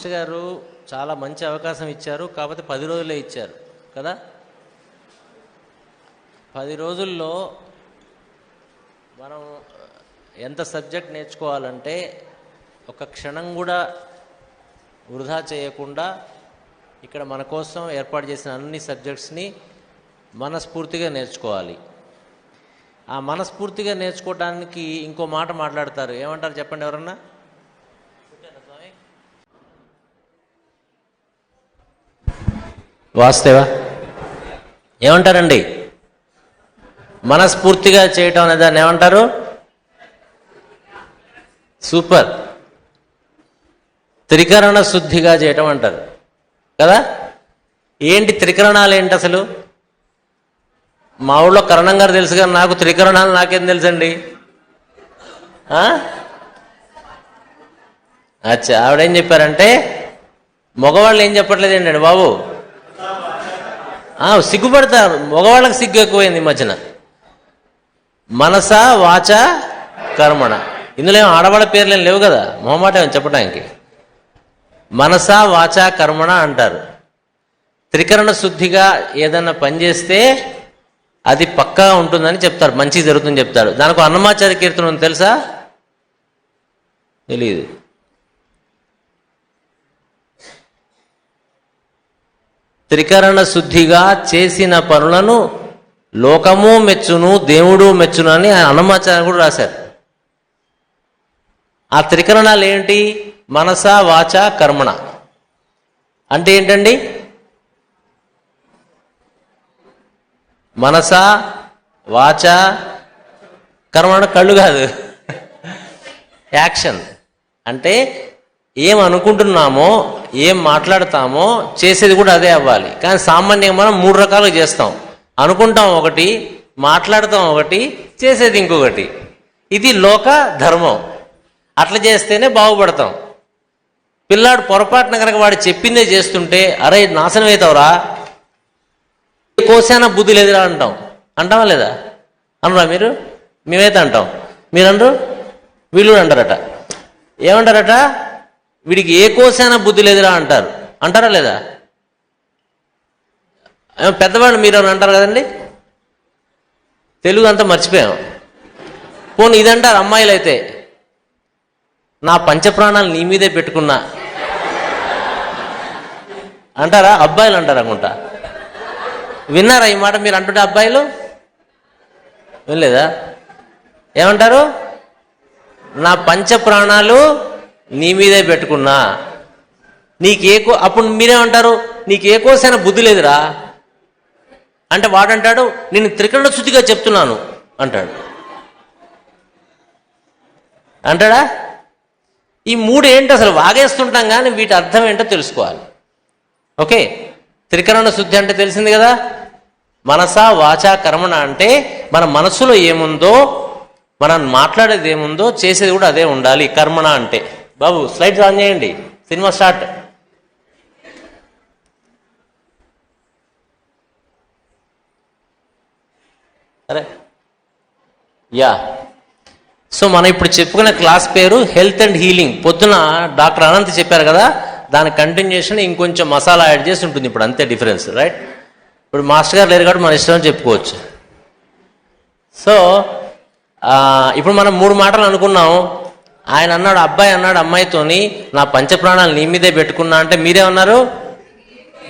Master గారు చాలా మంచి అవకాశం ఇచ్చారు. కాకపోతే 10 రోజులే ఇచ్చారు కదా. 10 రోజుల్లో మనం ఎంత సబ్జెక్ట్ నేర్చుకోవాలంటే ఒక క్షణం కూడా వృధా చేయకుండా ఇక్కడ మన కోసం ఏర్పాటు చేసిన అన్ని సబ్జెక్ట్స్ని మనస్ఫూర్తిగా నేర్చుకోవాలి. ఆ మనస్ఫూర్తిగా నేర్చుకోవడానికి ఇంకో మాట మాట్లాడతారు. ఏమంటారు చెప్పండి ఎవరన్నా? వాస్తవా ఏమంటారండి? మనస్ఫూర్తిగా చేయటం అనే దాన్ని ఏమంటారు? సూపర్. త్రికరణ శుద్ధిగా చేయటం అంటారు కదా. ఏంటి త్రికరణాలు ఏంటి అసలు? మా ఊళ్ళో కరణం గారు తెలుసు కానీ నాకు త్రికరణాలు నాకేం తెలుసండి. అచ్చా, ఆవిడేం చెప్పారంటే మగవాళ్ళు ఏం చెప్పట్లేదు ఏంటండి బాబు, సిగ్గుపడతారు. మగవాళ్ళకి సిగ్గు ఎక్కువైంది ఈ మధ్యన. మనస వాచ కర్మణ. ఇందులో ఏమో ఆడవాళ్ళ పేర్లేం లేవు కదా, మొహమాట చెప్పడానికి. మనస వాచ కర్మణ అంటారు. త్రికరణ శుద్ధిగా ఏదన్నా పనిచేస్తే అది పక్కా ఉంటుందని చెప్తారు, మంచి జరుగుతుందని చెప్తారు. దానికి అన్నమాచార్య కీర్తన ఉంది తెలుసా? తెలీదు. త్రికరణ శుద్ధిగా చేసిన పనులను లోకము మెచ్చును దేవుడు మెచ్చును అని అన్నమాచార్య కూడా రాశారు. ఆ త్రికరణాలు ఏంటి? మనస వాచ కర్మణ అంటే ఏంటండి? మనస వాచ కర్మణ కళ్ళు కాదు, యాక్షన్. అంటే ఏం అనుకుంటున్నామో ఏం మాట్లాడతామో చేసేది కూడా అదే అవ్వాలి. కానీ సామాన్యంగా మనం 3 రకాలుగా చేస్తాం. అనుకుంటాం ఒకటి, మాట్లాడతాం ఒకటి, చేసేది ఇంకొకటి. ఇది లోక ధర్మం. అట్లా చేస్తేనే బాగుపడతాం. పిల్లాడు పొరపాటున కనుక వాడు చెప్పిందే చేస్తుంటే అరే నాశనం అవుతావురా, కోసాన బుద్ధి లేదురా అంటాం. అంటావా లేదా? అనరా మీరు? మేమైతే అంటాం. మీరంటారు, వీళ్ళు అంటారట. ఏమంటారట? వీడికి ఏ కోసాన బుద్ధి లేదురా అంటారు. అంటారా లేదా? పెద్దవాళ్ళు మీరు అంటారు కదండి. తెలుగు అంతా మర్చిపోయాం. పోనీ ఇదంటారు అమ్మాయిలు అయితే, నా పంచప్రాణాలు నీ మీదే పెట్టుకున్నా అంటారా? అబ్బాయిలు అంటారు అనుకుంటా. విన్నారా ఈ మాట మీరు అంటుంటే? అబ్బాయిలు వినలేదా? ఏమంటారు? నా పంచప్రాణాలు నీ మీదే పెట్టుకున్నా. అప్పుడు మీరేమంటారు? నీకు ఏ కోసైనా బుద్ధి లేదురా అంటే వాడంటాడు నేను త్రికరణ శుద్ధిగా చెప్తున్నాను అంటాడు. అంటాడా? ఈ 3 ఏంటి అసలు? వాగేస్తుంటాం కానీ వీటి అర్థం ఏంటో తెలుసుకోవాలి. ఓకే, త్రికరణ శుద్ధి అంటే తెలిసింది కదా. మనస వాచ కర్మణ అంటే మన మనసులో ఏముందో, మనం మాట్లాడేది ఏముందో చేసేది కూడా అదే ఉండాలి. కర్మణ అంటే బాబు స్లైడ్స్ ఆన్ చేయండి, సినిమా స్టార్ట్. అరే యా, సో మనం ఇప్పుడు చెప్పుకునే క్లాస్ పేరు హెల్త్ అండ్ హీలింగ్. పొద్దున డాక్టర్ అనంత్ చెప్పారు కదా, దాని కంటిన్యూషన్ ఇంకొంచెం మసాలా యాడ్ చేసి ఉంటుంది ఇప్పుడు, అంతే డిఫరెన్స్. రైట్? ఇప్పుడు మాస్టర్ గారు లేరు కాబట్టి మన ఇష్టం చెప్పుకోవచ్చు. సో ఇప్పుడు మనం 3 మాటలు అనుకున్నాం. ఆయన అన్నాడు, అబ్బాయి అన్నాడు అమ్మాయితోని నా పంచప్రాణాలు నీ మీదే పెట్టుకున్నా అంటే మీరేమన్నారు?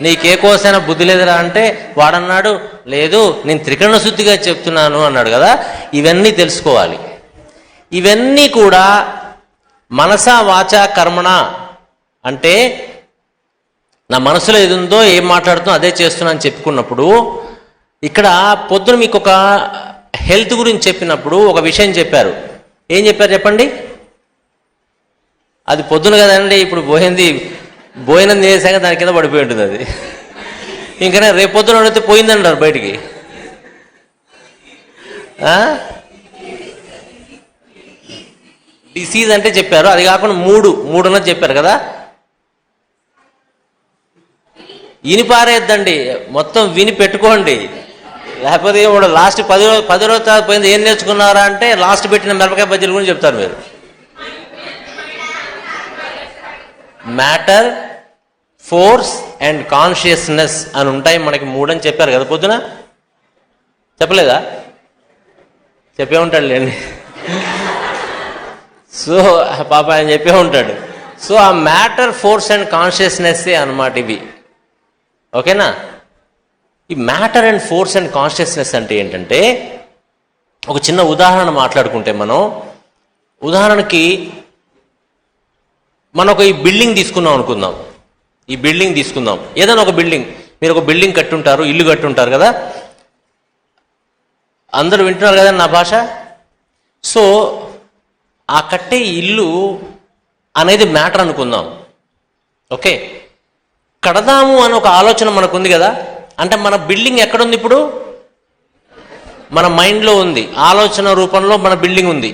నీకే కోసైనా బుద్ధి లేదురా అంటే వాడన్నాడు లేదు నేను త్రికరణ శుద్ధిగా చెప్తున్నాను అన్నాడు కదా. ఇవన్నీ తెలుసుకోవాలి. ఇవన్నీ కూడా మనస వాచ కర్మణ అంటే నా మనసులో ఏది ఉందో ఏం మాట్లాడుతున్నా అదే చేస్తున్నా అని చెప్పుకున్నప్పుడు, ఇక్కడ పొద్దున మీకు ఒక హెల్త్ గురించి చెప్పినప్పుడు ఒక విషయం చెప్పారు. ఏం చెప్పారు చెప్పండి? అది పొద్దున కదండి, ఇప్పుడు భోజనం చేశాక దాని కింద పడిపోయి ఉంటుంది అది. ఇంకా రేపు పొద్దున అడిగితే పోయిందంటారు బయటికి. డిసీజ్ అంటే చెప్పారు. అది కాకుండా 3 అన్నది చెప్పారు కదా. విని పారేద్దండి, మొత్తం విని పెట్టుకోండి. లేకపోతే ఇప్పుడు లాస్ట్ 10 రోజుల తర్వాత పోయింది ఏం నేర్చుకున్నారా అంటే లాస్ట్ పెట్టిన మిరపకాయ బజ్జీలు కూడా చెప్తారు మీరు. మ్యాటర్, ఫోర్స్ అండ్ కాన్షియస్నెస్ అని ఉంటాయి మనకి 3 అని చెప్పారు కదా పొద్దున, చెప్పలేదా? చెప్పే ఉంటాడు లేండి. సో పాప ఆయన చెప్పే ఉంటాడు. సో ఆ మ్యాటర్, ఫోర్స్ అండ్ కాన్షియస్నెస్ అన్నమాట ఇవి. ఓకేనా? ఈ matter and force and consciousness అంటే ఏంటంటే, ఒక చిన్న ఉదాహరణ మాట్లాడుకుంటే మనం, ఉదాహరణకి మనం ఈ బిల్డింగ్ తీసుకున్నాం అనుకుందాం. ఈ బిల్డింగ్ తీసుకుందాం, ఏదైనా ఒక బిల్డింగ్. మీరు ఒక బిల్డింగ్ కట్టుంటారు, ఇల్లు కట్టుంటారు కదా, అందరూ వింటున్నారు కదా నా భాష. సో ఆ కట్టే ఇల్లు అనేది మ్యాటర్ అనుకుందాం. ఓకే, కడదాము అని ఒక ఆలోచన మనకు ఉంది కదా. అంటే మన బిల్డింగ్ ఎక్కడుంది ఇప్పుడు? మన మైండ్లో ఉంది, ఆలోచన రూపంలో మన బిల్డింగ్ ఉంది.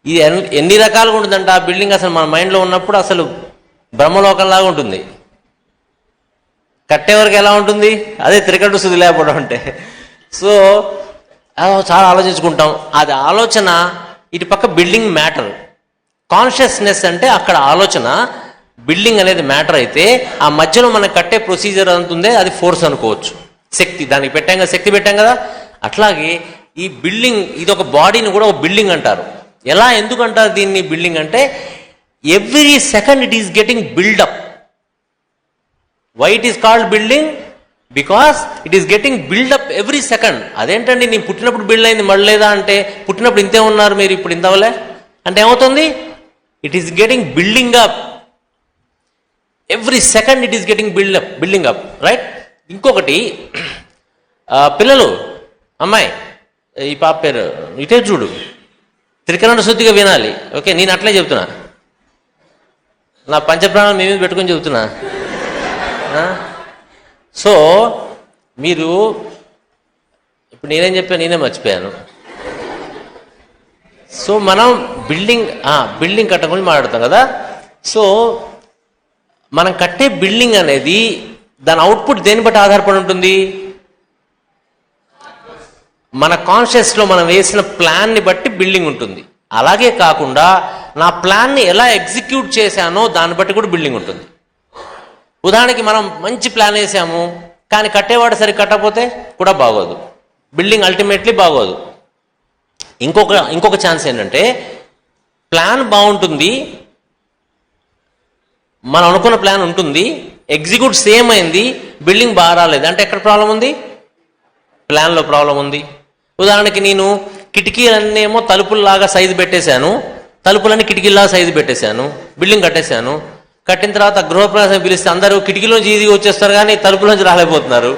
ఇది ఎన్ని రకాలుగా ఉంటుందంటే ఆ బిల్డింగ్ అసలు మన మైండ్లో ఉన్నప్పుడు అసలు బ్రహ్మలోకంలాగా ఉంటుంది. కట్టేవరకు ఎలా ఉంటుంది? అదే త్రికట్టు శుద్ధి లేకపోవడం అంటే. సో చాలా ఆలోచించుకుంటాం. అది ఆలోచన, ఇటు పక్క బిల్డింగ్ మ్యాటర్. కాన్షియస్నెస్ అంటే అక్కడ ఆలోచన, బిల్డింగ్ అనేది మ్యాటర్ అయితే ఆ మధ్యలో మనం కట్టే ప్రొసీజర్ అంతుందే అది ఫోర్స్ అనుకోవచ్చు, శక్తి. దానికి పెట్టాం కదా, శక్తి పెట్టాం కదా. అట్లాగే ఈ బిల్డింగ్, ఇది ఒక బాడీని కూడా ఒక బిల్డింగ్ అంటారు. ఎలా, ఎందుకు అంటారు దీన్ని బిల్డింగ్ అంటే, every second it is getting buildup. Why it is called building? Because it is getting buildup every second. అదేంటండి, నేను పుట్టినప్పుడు బిల్డ్ అయింది మళ్ళీ లేదా అంటే, పుట్టినప్పుడు ఇంతే ఉన్నారు మీరు, ఇప్పుడు ఇంతవలే అంటే ఏమవుతుంది? It is getting building up every second. It is getting building up, right? ఇంకొకటి, పిల్లలు, అమ్మాయి, ఈ పాప పేరు ఇటే చూడు, త్రికరణ శుద్ధిగా వినాలి. ఓకే, నేను అట్లే చెప్తున్నా, నా పంచప్రాణాలు మీ మీద పెట్టుకొని చెబుతున్నా. సో మీరు ఇప్పుడు నేనేం చెప్పాను, నేనే మర్చిపోయాను. సో మనం బిల్డింగ్ కట్టడం గురించి మాట్లాడతాం కదా. సో మనం కట్టే బిల్డింగ్ అనేది దాని అవుట్పుట్ దేన్ని బట్టి ఆధారపడి ఉంటుంది? మన కాన్షియస్లో మనం వేసిన ప్లాన్ని బట్టి బిల్డింగ్ ఉంటుంది. అలాగే కాకుండా నా ప్లాన్ని ఎలా ఎగ్జిక్యూట్ చేశానో దాన్ని బట్టి కూడా బిల్డింగ్ ఉంటుంది. ఉదాహరణకి మనం మంచి ప్లాన్ వేసాము, కానీ కట్టేవాడు సరి కట్టకపోతే కూడా బాగోదు, బిల్డింగ్ అల్టిమేట్లీ బాగోదు. ఇంకొక ఛాన్స్ ఏంటంటే, ప్లాన్ బాగుంటుంది, మనం అనుకున్న ప్లాన్ ఉంటుంది, ఎగ్జిక్యూట్ సేమ్ అయింది, బిల్డింగ్ బాగా రాలేదు అంటే ఎక్కడ ప్రాబ్లం ఉంది? ప్లాన్లో ప్రాబ్లం ఉంది. ఉదాహరణకి నేను కిటికీలన్నీ ఏమో తలుపుల్లాగా సైజు పెట్టేశాను, తలుపులన్నీ కిటికీలాగా సైజు పెట్టేశాను, బిల్డింగ్ కట్టేశాను. కట్టిన తర్వాత గృహప్రవేశం పిలిస్తే అందరూ కిటికీలోంచి ఈజీగా వచ్చేస్తారు కానీ తలుపులోంచి రాలేకపోతున్నారు.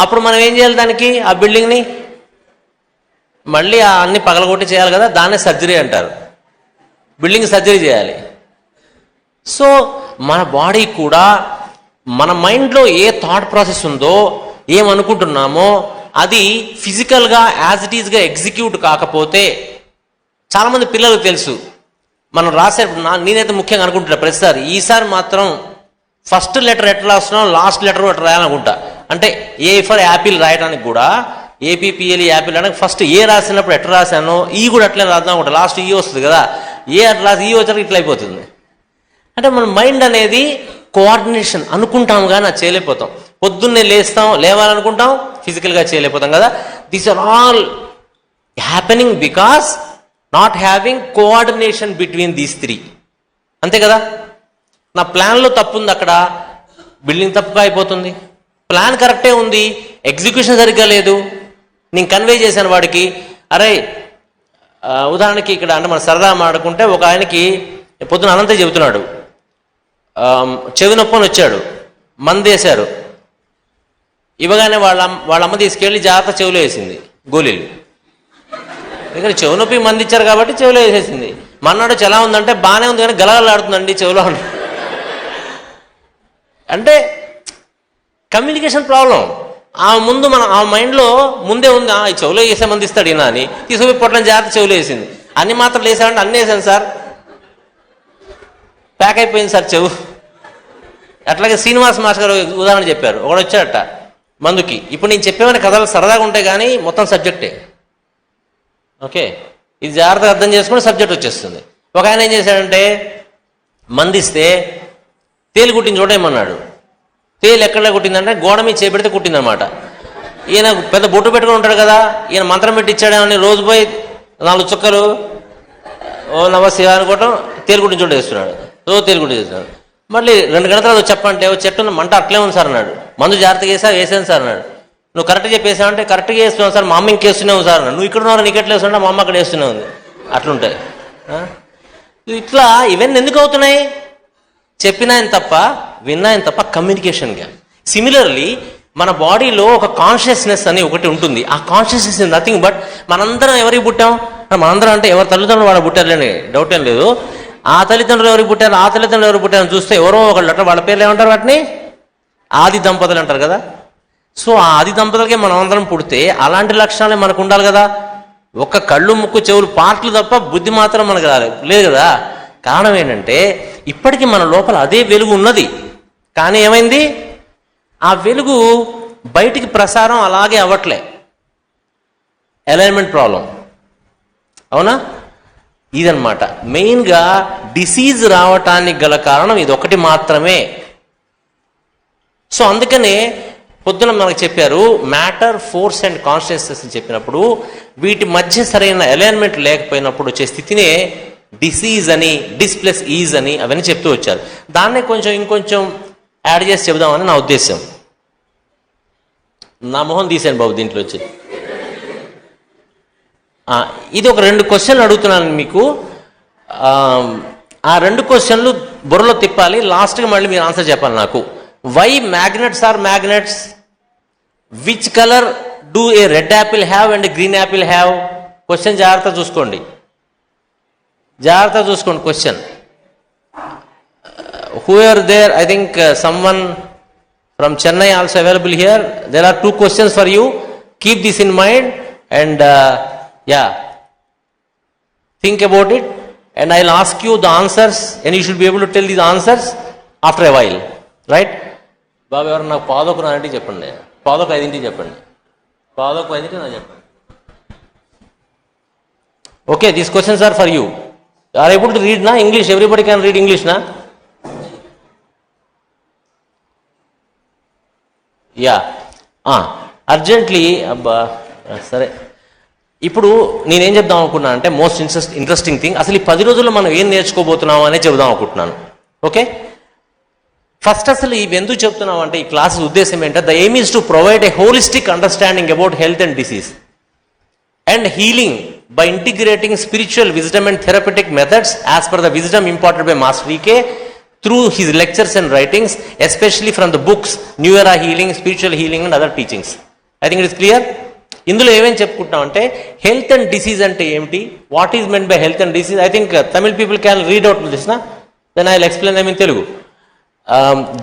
అప్పుడు మనం ఏం చేయాలి? దానికి, ఆ బిల్డింగ్ని మళ్ళీ అన్ని పగలగొట్టి చేయాలి కదా, దాన్నే సర్జరీ అంటారు. బిల్డింగ్ సర్జరీ చేయాలి. సో మన బాడీ కూడా, మన మైండ్లో ఏ థాట్ ప్రాసెస్ ఉందో, ఏమనుకుంటున్నామో అది ఫిజికల్గా యాజ్ ఇట్ ఈస్గా ఎగ్జిక్యూట్ కాకపోతే, చాలామంది పిల్లలకు తెలుసు, మనం రాసే, నేనైతే ముఖ్యంగా అనుకుంటున్నా ప్రతిసారి, ఈసారి మాత్రం ఫస్ట్ లెటర్ ఎట్లా రాస్తున్నాం, లాస్ట్ లెటర్ ఎట్లా రాయాలనుకుంటా. అంటే ఏ ఫర్ యాపిల్ రాయడానికి కూడా, ఏపీపీఎల్ యాపిల్ అనడానికి ఫస్ట్ ఏ రాసినప్పుడు ఎట్లా రాశానో ఈ కూడా అట్లే రాద్దాం అనుకుంటా. లాస్ట్ ఈ వస్తుంది కదా, ఏ అట్లా రాసి ఈ వచ్చాక ఇట్లా అయిపోతుంది. అంటే మన మైండ్ అనేది కోఆర్డినేషన్ అనుకుంటాం కానీ అది చేయలేకపోతాం. పొద్దున్నే లేవాలనుకుంటాం, ఫిజికల్గా చేయలేకపోతాం కదా. These are all happening because not having coordination between these 3. అంతే కదా. నా ప్లాన్లో తప్పు ఉంది, అక్కడ బిల్డింగ్ తప్పుగా అయిపోతుంది. ప్లాన్ కరెక్టే ఉంది, ఎగ్జిక్యూషన్ సరిగ్గా లేదు. నేను కన్వే చేశాను వాడికి, అరే ఉదాహరణకి ఇక్కడ అంటే మనం సరదా మాడుకుంటే, ఒక ఆయనకి పొద్దున అనంతే చెబుతున్నాడు, చెవి నొప్పని వచ్చాడు, మందు వేశారు, ఇవ్వగానే వాళ్ళమ్మ తీసుకెళ్ళి జాగ్రత్త చెవిలో వేసింది గోళీలు. ఇక్కడ చెవి నొప్పి మంది ఇచ్చారు కాబట్టి చెవిలో వేసేసింది. మన్నాడు ఎలా ఉందంటే బాగానే ఉంది కానీ గలగలాడుతుందండి చెవిలో. అంటే కమ్యూనికేషన్ ప్రాబ్లం. ఆ ముందు ఆ మైండ్లో ముందే ఉంది, ఈ చెవిలో వేసే మంది ఇస్తాడు ఈయన అని తీసుకుపోయి పొట్లని జాగ్రత్త చెవిలో వేసింది. అన్ని మాత్రం వేసామంటే అన్నీ వేసాను సార్, ప్యాక్ అయిపోయింది సార్ చెవు. అట్లాగే శ్రీనివాస్ మాస్టర్ గారు ఉదాహరణ చెప్పారు, ఒకడు వచ్చాడట మందుకి. ఇప్పుడు నేను చెప్పేవని కథలు సరదాగా ఉంటాయి కానీ మొత్తం సబ్జెక్టే. ఓకే, ఇది జాగ్రత్తగా అర్థం చేసుకుని సబ్జెక్ట్ వచ్చేస్తుంది. ఒక ఆయన ఏం చేశాడంటే, మందిస్తే తేలు కుట్టిన చోట ఏమన్నాడు, తేలు ఎక్కడ కుట్టిందంటే గోడ మీద చేపెడితే కుట్టిందనమాట. ఈయన పెద్ద బొట్టు పెట్టుకుని ఉంటాడు కదా, ఈయన మంత్రం పెట్టి ఇచ్చాడేమని రోజు పోయి 4 చుక్కలు ఓ నమస్తే అనుకోవటం తేలు కుట్టిన చోట వేస్తున్నాడు, రోజు తేలు కుట్టి వేస్తున్నాడు. మళ్ళీ 2 గంటల తర్వాత చెప్పంటే ఓ చెట్టు మంట అట్లే ఉంది సార్ అన్నాడు. మందు జాగ్రత్తగా వేసాను సార్ అన్నాడు. నువ్వు కరెక్ట్గా చెప్పేసావంటే కరెక్ట్గా వేస్తున్నావు సార్, మా అమ్మ ఇంకేస్తున్నావు సార్ అన్నాడు. నువ్వు ఇక్కడ ఉన్నావు నీకు ఎట్లా వేస్తున్నా, మా అమ్మ అక్కడ వేస్తూనే ఉంది. అట్లుంటాయి. ఇట్లా ఇవన్నీ ఎందుకు అవుతున్నాయి? చెప్పినాయని తప్ప, విన్నాయని తప్ప కమ్యూనికేషన్ గ్యాప్. సిమిలర్లీ మన బాడీలో ఒక కాన్షియస్నెస్ అని ఒకటి ఉంటుంది. ఆ కాన్షియస్నెస్ ఇస్ నథింగ్ బట్ మనందరం ఎవరికి పుట్టాం? మనందరం అంటే ఎవరి తల్లిదండ్రులు వాడు పుట్టారులేని డౌట్ ఏం లేదు. ఆ తల్లిదండ్రులు ఎవరికి పుట్టారు, ఆ తల్లిదండ్రులు ఎవరికి పుట్టారని చూస్తే ఎవరో ఒకళ్ళు అంటే వాళ్ళ పేర్లు ఏమంటారు? వాటిని ఆది దంపతులు అంటారు కదా. సో ఆ ఆది దంపతులకే మనం అందరం పుడితే అలాంటి లక్షణాలే మనకు ఉండాలి కదా. ఒక కళ్ళు ముక్కు చెవులు పార్ట్లు తప్ప బుద్ధి మాత్రం మనకు లేదు కదా. కారణం ఏంటంటే ఇప్పటికీ మన లోపల అదే వెలుగు ఉన్నది, కానీ ఏమైంది? ఆ వెలుగు బయటికి ప్రసారం అలాగే అవ్వట్లే. Alignment problem. అవునా? ఇదన్నమాట మెయిన్గా డిసీజ్ రావటానికి గల కారణం ఇది ఒకటి మాత్రమే. సో అందుకనే పొద్దున మనకు చెప్పారు మ్యాటర్, ఫోర్స్ అండ్ కాన్షియస్నెస్ అని చెప్పినప్పుడు వీటి మధ్య సరైన అలైన్మెంట్ లేకపోయినప్పుడు వచ్చే స్థితినే డిసీజ్ అని, డిస్ప్లస్ ఈజ్ అని అవన్నీ చెప్తూ వచ్చారు. దాన్నే ఇంకొంచెం యాడ్ చేసి చెబుదామని నా ఉద్దేశం. నా మొహం తీసాను బాబు దీంట్లో వచ్చి. ఇది ఒక 2 క్వశ్చన్లు అడుగుతున్నాను మీకు. ఆ 2 క్వశ్చన్లు బుర్రలో తిప్పాలి, లాస్ట్గా మళ్ళీ మీరు ఆన్సర్ చెప్పాలి నాకు. Why magnets are magnets? Which colour do a red apple have and green apple have? Question జాగ్రత్త చూసుకోండి, question. Who are there? I think someone from Chennai also available here. There are 2 questions for you. Keep this in mind and think about it, and I'll ask you the answers and you should be able to tell these answers after a while, right? బాబు ఎవరు నాకు పాదొక నాటి చెప్పండి, పాదొక 5 చెప్పండి, పాదొక 5 నాకు చెప్పండి. Okay, these questions are for you. You are able to read na English? Everybody can read English na? Yeah. Urgently abba సరే. ఇప్పుడు నేనేం చెప్దాం అనుకున్నాను అంటే మోస్ట్ ఇంట్రెస్టింగ్ థింగ్, అసలు ఈ 10 రోజుల్లో మనం ఏం నేర్చుకోబోతున్నాం అనే చెబుదాం అనుకుంటున్నాను. ఓకే, ఫస్ట్ అసలు ఇవి ఎందుకు చెప్తున్నాం అంటే ఈ క్లాస్ ఉద్దేశం ఏంటంటే the aim is to provide a holistic understanding about health and disease and healing by integrating spiritual wisdom and therapeutic methods as per the wisdom imparted by Master VK through his lectures and writings, especially from the books New Era Healing, Spiritual Healing and other teachings. I think it is clear. ఇందులో ఏమేమి చెప్పుకుంటాం అంటే health and disease అంటే ఏమిటి, what is meant by health and disease. I think Tamil people can read out this నా, then I will explain them in Telugu.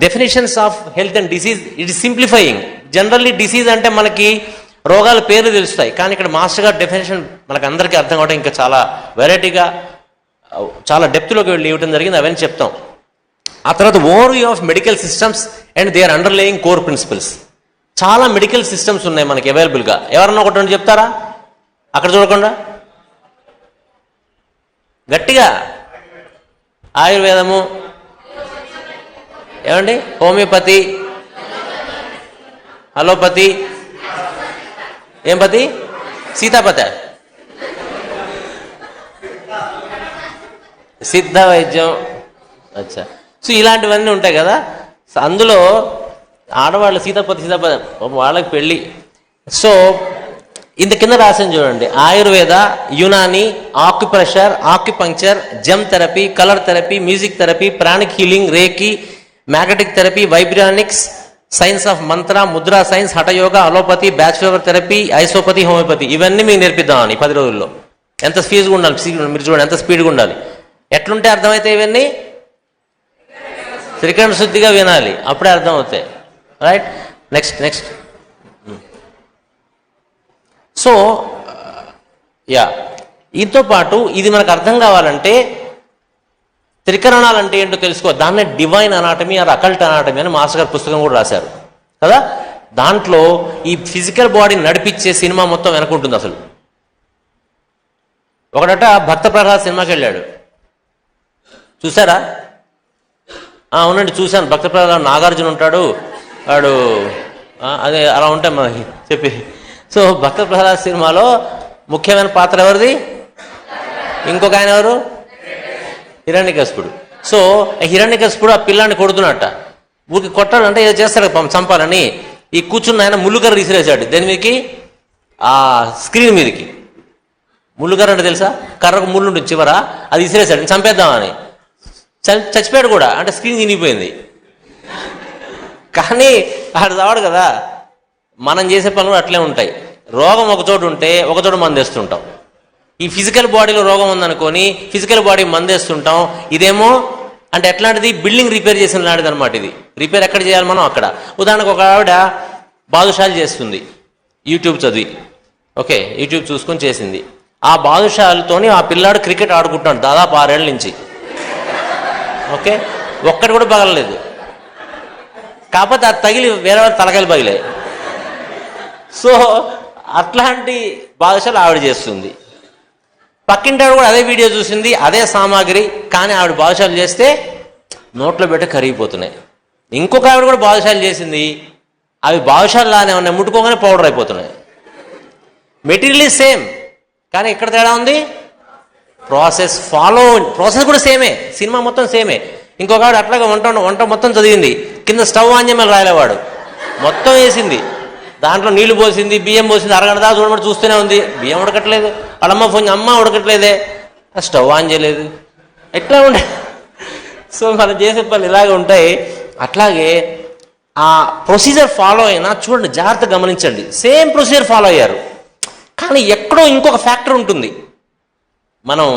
Definitions of health and disease, it is simplifying. Generally disease అంటే మనకి రోగాల పేర్లు తెలుస్తాయి, కానీ ఇక్కడ మాస్టర్ గారు definition మనకు అందరికీ అర్థం కావడం ఇంకా చాలా వెరైటీగా చాలా డెప్త్లోకి వెళ్ళి ఇవ్వడం జరిగింది, అవన్నీ చెప్తాం. ఆ తర్వాత overview of medical systems and they are underlying core principles. చాలా మెడికల్ సిస్టమ్స్ ఉన్నాయి మనకి అవైలబుల్గా. ఎవరన్నా ఒకటి చెప్తారా? అక్కడ చూడకుండా గట్టిగా. ఆయుర్వేదము ఏమండి, హోమియోపతి, అలోపతి, ఏం పతి, సీతాపత, సిద్ధ వైద్యం. అచ్చా, సో ఇలాంటివన్నీ ఉంటాయి కదా. అందులో ఆడవాళ్ళు సీతాపతి వాళ్ళకి పెళ్ళి. సో ఇంత కింద రాసింది చూడండి, Ayurveda, Unani, acupressure, acupuncture, gem therapy, colour therapy, music therapy, pranic healing, reiki, magnetic therapy, vibronics, science of mantra, mudra science, Hatha Yoga, allopathy, Bach fever therapy, isopathy, homeopathy, ఇవన్నీ మీకు నేర్పిద్దామని 10 రోజుల్లో. ఎంత స్పీడ్గా ఉండాలి మీరు చూడండి, ఎంత స్పీడ్గా ఉండాలి. ఎట్లుంటే అర్థమైతే ఇవన్నీ త్రికరణ శుద్ధిగా వినాలి, అప్పుడే అర్థం అవుతాయి. Right, next. సో దీంతో పాటు ఇది మనకు అర్థం కావాలంటే త్రికరణాలు అంటే ఏంటో తెలుసుకో. దాన్నే divine anatomy or occult anatomy అని మాస్టర్ గారు పుస్తకం కూడా రాశారు కదా. దాంట్లో ఈ ఫిజికల్ బాడీని నడిపించే సినిమా మొత్తం వెనకుంటుంది. అసలు ఒకడట భక్త ప్రహ్లాద్ సినిమాకి వెళ్ళాడు, చూసారా? అవునండి చూశాను, భక్త ప్రహ్లాద్ నాగార్జున ఉంటాడు వాడు, అదే అలా ఉంటాయి మనకి చెప్పి. సో భక్త ప్రహ్లాద్ సినిమాలో ముఖ్యమైన పాత్ర ఎవరిది? ఇంకొక ఆయన ఎవరు? హిరణ్యకశిపుడు. సో హిరణ్యకశిపుడు ఆ పిల్లాన్ని కొడుతున్నట్ట, ఊరికి కొట్టాడు అంటే ఏదో చేస్తాడు చంపాలని. ఈ కూర్చున్న ఆయన ముళ్ళుకర్ర విసిరేశాడు దేని మీదకి? ఆ స్క్రీన్ మీదకి. ముళ్ళుకర్ర అంటే తెలుసా? కర్రకు ముళ్ళు ఉంటుంది చివర, అది విసిరేశాడు చంపేద్దామని. చచ్చిపోయాడు కూడా, అంటే స్క్రీన్ తినిగిపోయింది. కానీ ఆడు చావాడు కదా. మనం చేసే పనులు అట్లే ఉంటాయి. రోగం ఒకచోటు ఉంటే ఒకచోట మందేస్తుంటాం. ఈ ఫిజికల్ బాడీలో రోగం ఉందనుకొని ఫిజికల్ బాడీ మందేస్తుంటాం. ఇదేమో అంటే ఎట్లాంటిది? బిల్డింగ్ రిపేర్ చేసిన లాంటిది అనమాట. ఇది రిపేర్ ఎక్కడ చేయాలి మనం? అక్కడ. ఉదాహరణకు ఒక ఆవిడ బాదుషాలు చేస్తుంది, యూట్యూబ్ చదివి, ఓకే, యూట్యూబ్ చూసుకొని చేసింది. ఆ బాదుషాలతోని ఆ పిల్లాడు క్రికెట్ ఆడుకుంటున్నాడు దాదాపు 6 ఏళ్ల నుంచి. ఓకే, ఒక్కటి కూడా పగలలేదు. కాకపోతే అది తగిలి వేరే వాళ్ళ తలకాయలు పగిలే. సో అట్లాంటి బాదుషాలు ఆవిడ చేస్తుంది. పక్కింటాడు కూడా అదే వీడియో చూసింది, అదే సామాగ్రి, కానీ ఆవిడ బాదుషాలు చేస్తే నోట్లో పెట్టి కరిగిపోతున్నాయి. ఇంకొక ఆవిడ కూడా బాదుషాలు చేసింది, అవి బాదుషాలు లానే ఉన్నాయి, ముట్టుకోగానే పౌడర్ అయిపోతున్నాయి. మెటీరియల్ ఈజ్ సేమ్, కానీ ఎక్కడ తేడా ఉంది? ప్రాసెస్ ప్రాసెస్ కూడా సేమే, సినిమా మొత్తం సేమే. ఇంకొక ఆవిడ అట్లాగే వంట మొత్తం చదివింది, కింద స్టవ్ ఆన్ చేయమని రాయలేవాడు, మొత్తం వేసింది, దాంట్లో నీళ్లు పోసింది, బియ్యం పోసింది, అరగంట దాకా చూడమని చూస్తూనే ఉంది, బియ్యం ఉడకట్లేదు. వాళ్ళమ్మ ఫోన్, అమ్మ ఉడకట్లేదే, స్టవ్ ఆన్ చేయలేదు, ఎట్లా ఉండే. సో మనం చేసే పనులు ఇలాగే ఉంటాయి. అట్లాగే ఆ ప్రొసీజర్ ఫాలో అయినా చూడండి, జాగ్రత్త గమనించండి, సేమ్ ప్రొసీజర్ ఫాలో అయ్యారు, కానీ ఎక్కడో ఇంకొక ఫ్యాక్టర్ ఉంటుంది. మనం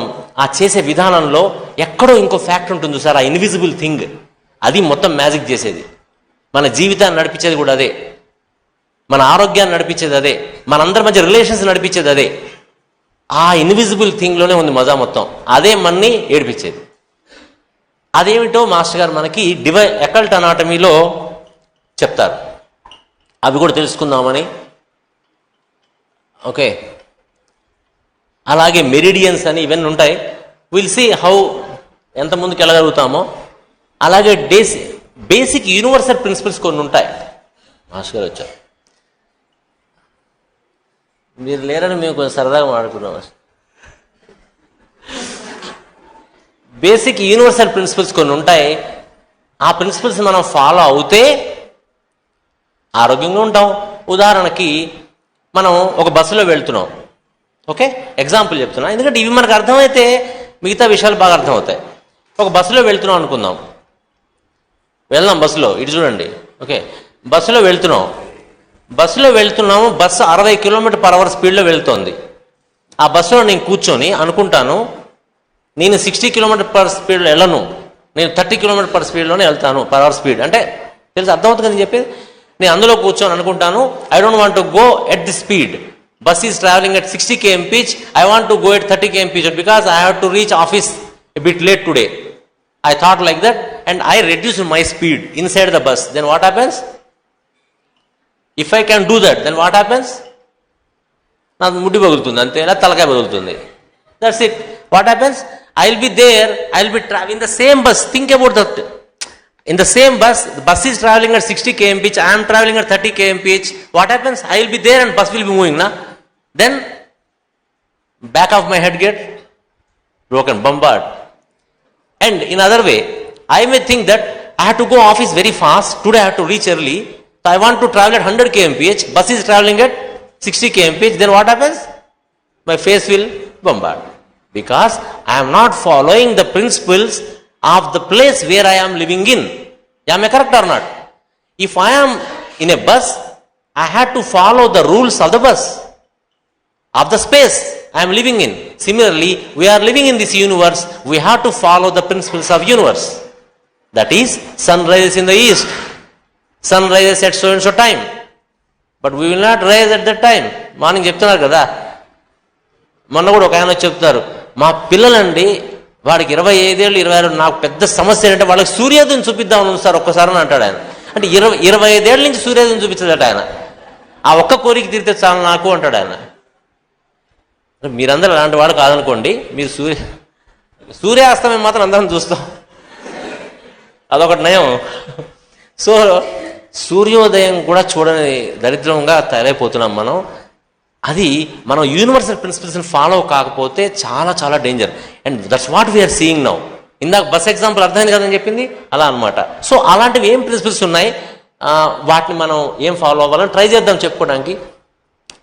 ఆ చేసే విధానంలో ఎక్కడో ఇంకో ఫ్యాక్టర్ ఉంటుంది చూసారు, ఆ ఇన్విజిబుల్ థింగ్, అది మొత్తం మ్యాజిక్ చేసేది. మన జీవితాన్ని నడిపించేది కూడా అదే, మన ఆరోగ్యాన్ని నడిపించేది అదే, మనందరి మధ్య రిలేషన్స్ నడిపించేది అదే. ఆ ఇన్విజిబుల్ థింగ్లోనే ఉంది మజా మొత్తం, అదే మనని ఏడిపించేది. అదేమిటో మాస్టర్ గారు మనకి అకల్ట్ అనాటమీలో చెప్తారు, అవి కూడా తెలుసుకుందామని. ఓకే, అలాగే మెరిడియన్స్ అని ఇవన్నీ ఉంటాయి. విల్ సీ హౌ ఎంత ముందుకు వెళ్ళగలుగుతామో. అలాగే బేసిక్ యూనివర్సల్ ప్రిన్సిపల్స్ కొన్ని ఉంటాయి. మాస్టర్ గారు వచ్చారు, మీరు లేరని మేము కొంచెం సరదాగా మాట్లాడుకున్నాం. బేసిక్ యూనివర్సల్ ప్రిన్సిపల్స్ కొన్ని ఉంటాయి. ఆ ప్రిన్సిపల్స్ మనం ఫాలో అవుతే ఆరోగ్యంగా ఉంటాం. ఉదాహరణకి మనం ఒక బస్సులో వెళ్తున్నాం, ఓకే, ఎగ్జాంపుల్ చెప్తున్నా, ఎందుకంటే ఇవి మనకు అర్థమైతే మిగతా విషయాలు బాగా అర్థమవుతాయి. ఒక బస్సులో వెళ్తున్నాం అనుకుందాం, వెళ్దాం బస్సులో, ఇటు చూడండి, ఓకే, బస్సులో వెళ్తున్నాము, బస్సు 60 km/h స్పీడ్లో వెళ్తోంది. ఆ బస్సులో నేను కూర్చొని అనుకుంటాను, నేను 60 km/h స్పీడ్లో వెళ్ళను, నేను 30 km/h స్పీడ్లోనే వెళ్తాను, పర్ అవర్ స్పీడ్ అంటే తెలుసు, అర్థమవుతుంది కదా చెప్పేది. నేను అందులో కూర్చొని అనుకుంటాను, I don't want to go at the speed, bus is travelling at 60 kmph, I want to go at 30 kmph because I have to reach office a bit late today. I thought like that and I reduced my speed inside the bus. Then what happens? If I can do that, then what happens? నాకు ముడ్డి పగులుతుంది అంతే, లేదా తలకాయ పగులుతుంది. That's it. What happens? I'll be there, I'll be traveling the same bus. Think about that. In the same bus, the bus is traveling at 60 kmph, I am traveling at 30 kmph. What happens? I will be there and bus will be moving, na? Then back of my head get broken, bombard. And in other way, I may think that I have to go office very fast, today I have to reach early, so I want to travel at 100 kmph, bus is traveling at 60 kmph, then what happens? My face will bombard, because I am not following the principles of the place where I am living in. Am I correct or not? If I am in a bus, I had to follow the rules of the bus, of the space I am living in. Similarly, we are living in this universe, we have to follow the principles of universe. That is, sun rises in the east, sun rises at so and so time, but we will not rise at that time. Morning చెప్తున్నారు కదా, మొన్న కూడా ఒక ఆయన వచ్చి చెప్తారు, మా పిల్లలండి వాడికి 25 ఏళ్ళు 26, నాకు పెద్ద సమస్య ఏంటంటే వాళ్ళకి సూర్యోదయం చూపిద్దామని సార్ ఒక్కసారి అని అంటాడు ఆయన. అంటే 25 ఏళ్ళ నుంచి సూర్యోదయం చూపించదట ఆయన, ఆ ఒక్క కోరిక తీరితే చాలు నాకు అంటాడు ఆయన. మీరందరూ అలాంటి వాడు కాదనుకోండి, మీరు సూర్యాస్తమయం మాత్రం అందరం చూస్తాం. అదొకటి నయం. సో సూర్యోదయం కూడా చూడని దరిద్రంగా తయారైపోతున్నాం మనం. అది మనం యూనివర్సల్ ప్రిన్సిపల్స్ని ఫాలో కాకపోతే చాలా చాలా danger. And that's what we're seeing now. ఇందాక బస్ ఎగ్జాంపుల్ అర్థమైంది కదని చెప్పింది అలా అనమాట. సో అలాంటివి ఏం ప్రిన్సిపల్స్ ఉన్నాయి, వాటిని మనం ఏం ఫాలో అవ్వాలని ట్రై చేద్దాం చెప్పుకోవడానికి.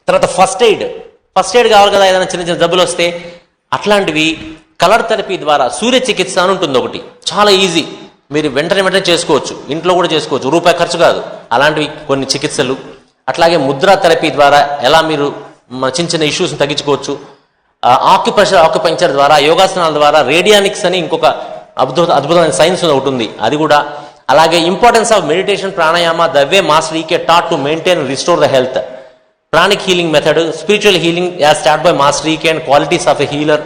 తర్వాత ఫస్ట్ ఎయిడ్ కావాలి కదా, ఏదైనా చిన్న చిన్న జబ్బులు వస్తే. అట్లాంటివి కలర్ థెరపీ ద్వారా సూర్య చికిత్స అని ఉంటుంది ఒకటి, చాలా ఈజీ, మీరు వెంటనే చేసుకోవచ్చు, ఇంట్లో కూడా చేసుకోవచ్చు, రూపాయి ఖర్చు కాదు. అలాంటివి కొన్ని చికిత్సలు. అట్లాగే ముద్రా థెరపీ ద్వారా ఎలా మీరు చిన్న చిన్న ఇష్యూస్ని తగ్గించుకోవచ్చు. ఆక్యుపంచర్ ద్వారా, యోగాసనాల ద్వారా, రేడియానిక్స్ అని ఇంకొక అద్భుతమైన సైన్స్ ఒకటి ఉంది, అది కూడా. అలాగే importance of meditation, pranayama, the way master E K taught to maintain restore the health, pranic healing method, spiritual healing as start by master E K and qualities of a healer,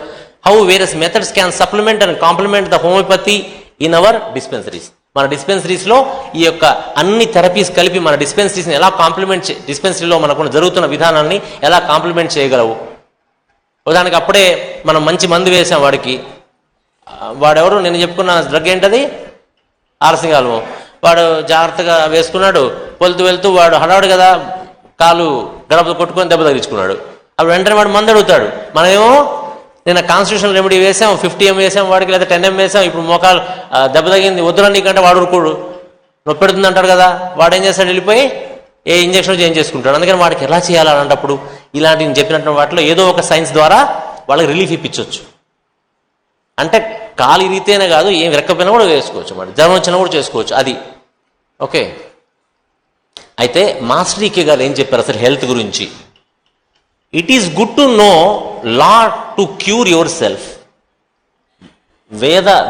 how various methods can supplement and complement the homeopathy in our dispensaries. మన డిస్పెన్సరీస్లో ఈ యొక్క అన్ని therapies కలిపి మన డిస్పెన్సరీస్ని ఎలా complement, డిస్పెన్సరీలో మనకు జరుగుతున్న విధానాన్ని ఎలా కాంప్లిమెంట్ చేయగలవు. ఉదాహరణకి అప్పుడే మనం మంచి మందు వేసాం వాడికి, వాడెవరు నేను చెప్పుకున్న డ్రగ్ ఏంటది, ఆరసింగాలము. వాడు జాగ్రత్తగా వేసుకున్నాడు, వెళ్తూ వాడు హడావుడు కదా, కాలు గడప కొట్టుకొని దెబ్బ తగిలించుకున్నాడు. అప్పుడు వెంటనే వాడు మందు అడుగుతాడు. మనమేమో నేను కాన్స్టిట్యూషన్ రెమెడీ వేసాం, 50 ml వేసాం వాడికి, లేదా 10 ml వేసాం, ఇప్పుడు మోకాలు దెబ్బ తగింది వద్దురా నీకంటే వాడు ఊరుకోడు, నొప్పి పెడుతుంది అంటాడు కదా. వాడు ఏం చేస్తాడు, వెళ్ళిపోయి ఏ ఇంజక్షన్ చేంజ్ చేసుకుంటాడు. అందుకని వాడికి ఎలా చేయాలి అలాంటప్పుడు ఇలాంటి నేను చెప్పినట్టు వాటిలో ఏదో ఒక సైన్స్ ద్వారా వాళ్ళకి రిలీఫ్ ఇప్పించవచ్చు. అంటే కాలు ఇరిగితేనే కాదు, ఏం రెక్కపోయినా కూడా వేసుకోవచ్చు, మరి జ్వరం వచ్చినా కూడా చేసుకోవచ్చు అది. ఓకే, అయితే మాస్టర్ ఈకే గారు ఏం చెప్పారు అసలు హెల్త్ గురించి. It is good to know law to cure yourself.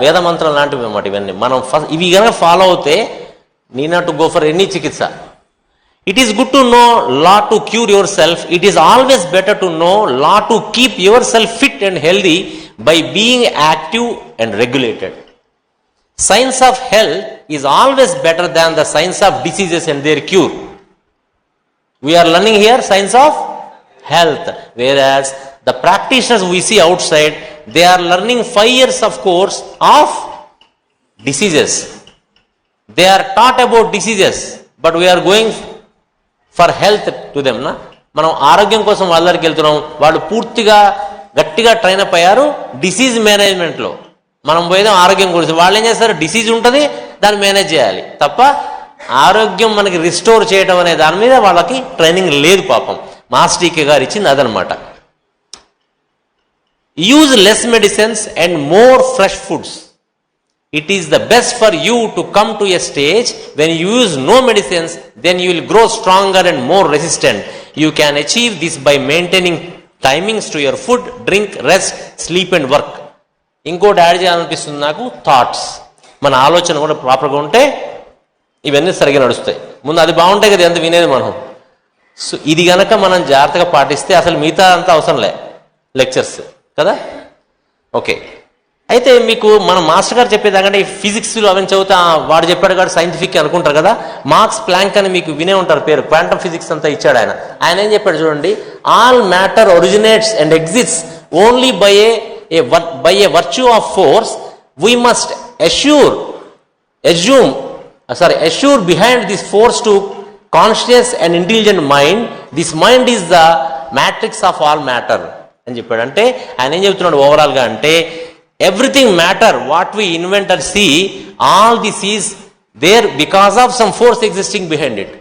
వేద మంత్రం లాంటివి అన్నమాట ఇవన్నీ. మనం ఇవి కనుక ఫాలో అవుతే need not to go for any చికిత్స. It is good to know law to cure yourself. It is always better to know law to keep yourself fit and healthy by being active and regulated. Science of health is always better than the science of diseases and their cure. We are learning here science of health, whereas the practitioners we see outside, they are learning 5 years of course of diseases. They are taught about diseases, but we are going for health to them నా. మనం ఆరోగ్యం కోసం వాళ్ళ దగ్గరికి వెళ్తున్నాం, వాళ్ళు పూర్తిగా గట్టిగా ట్రైన్ అప్ అయ్యారు డిసీజ్ మేనేజ్మెంట్లో. మనం పోయేదాం ఆరోగ్యం గురించి, వాళ్ళు ఏం చేస్తారు, డిసీజ్ ఉంటుంది దాన్ని మేనేజ్ చేయాలి తప్ప ఆరోగ్యం మనకి రిస్టోర్ చేయడం అనే దాని మీద వాళ్ళకి ట్రైనింగ్ లేదు పాపం. మాస్టర్ ఈకే గారు ఇచ్చింది అదనమాట. Use less medicines and more fresh foods. It is the best for you to come to a stage when you use no medicines, then you will grow stronger and more resistant. You can achieve this by maintaining timings to your food, drink, rest, sleep and work. ఇంకోటి add చేయాలనిపిస్తుంది నాకు, thoughts. మన ఆలోచన కూడా ప్రాపర్గా ఉంటే ఇవన్నీ సరిగ్గా నడుస్తాయి. ముందు అది బాగుంటాయి కదా ఎంత వినేది మనం. సో ఇది గనక మనం జాగ్రత్తగా పాటిస్తే అసలు మిగతా అంతా అవసరం లే, లెక్చర్స్ కదా. ఓకే, అయితే మీకు మన మాస్టర్ గారు చెప్పేదాకంటే ఈ ఫిజిక్స్లో అవన్నీ చదువుతా వాడు చెప్పాడు కాబట్టి సైంటిఫిక్ అనుకుంటారు కదా. మార్క్స్ ప్లాంక్ అని మీకు వినే ఉంటారు పేరు, క్వాంటమ్ ఫిజిక్స్ అంతా ఇచ్చాడు ఆయన. ఆయన ఏం చెప్పాడు చూడండి, all matter originates and exits only by a virtue of force. We must assure behind this force to conscious and intelligent mind. This mind is the matrix of all matter అని చెప్పాడు. అంటే ఆయన ఏం చెప్తున్నాడు ఓవరాల్గా అంటే, everything matter what we invent or see, all this is there because of some force existing behind it.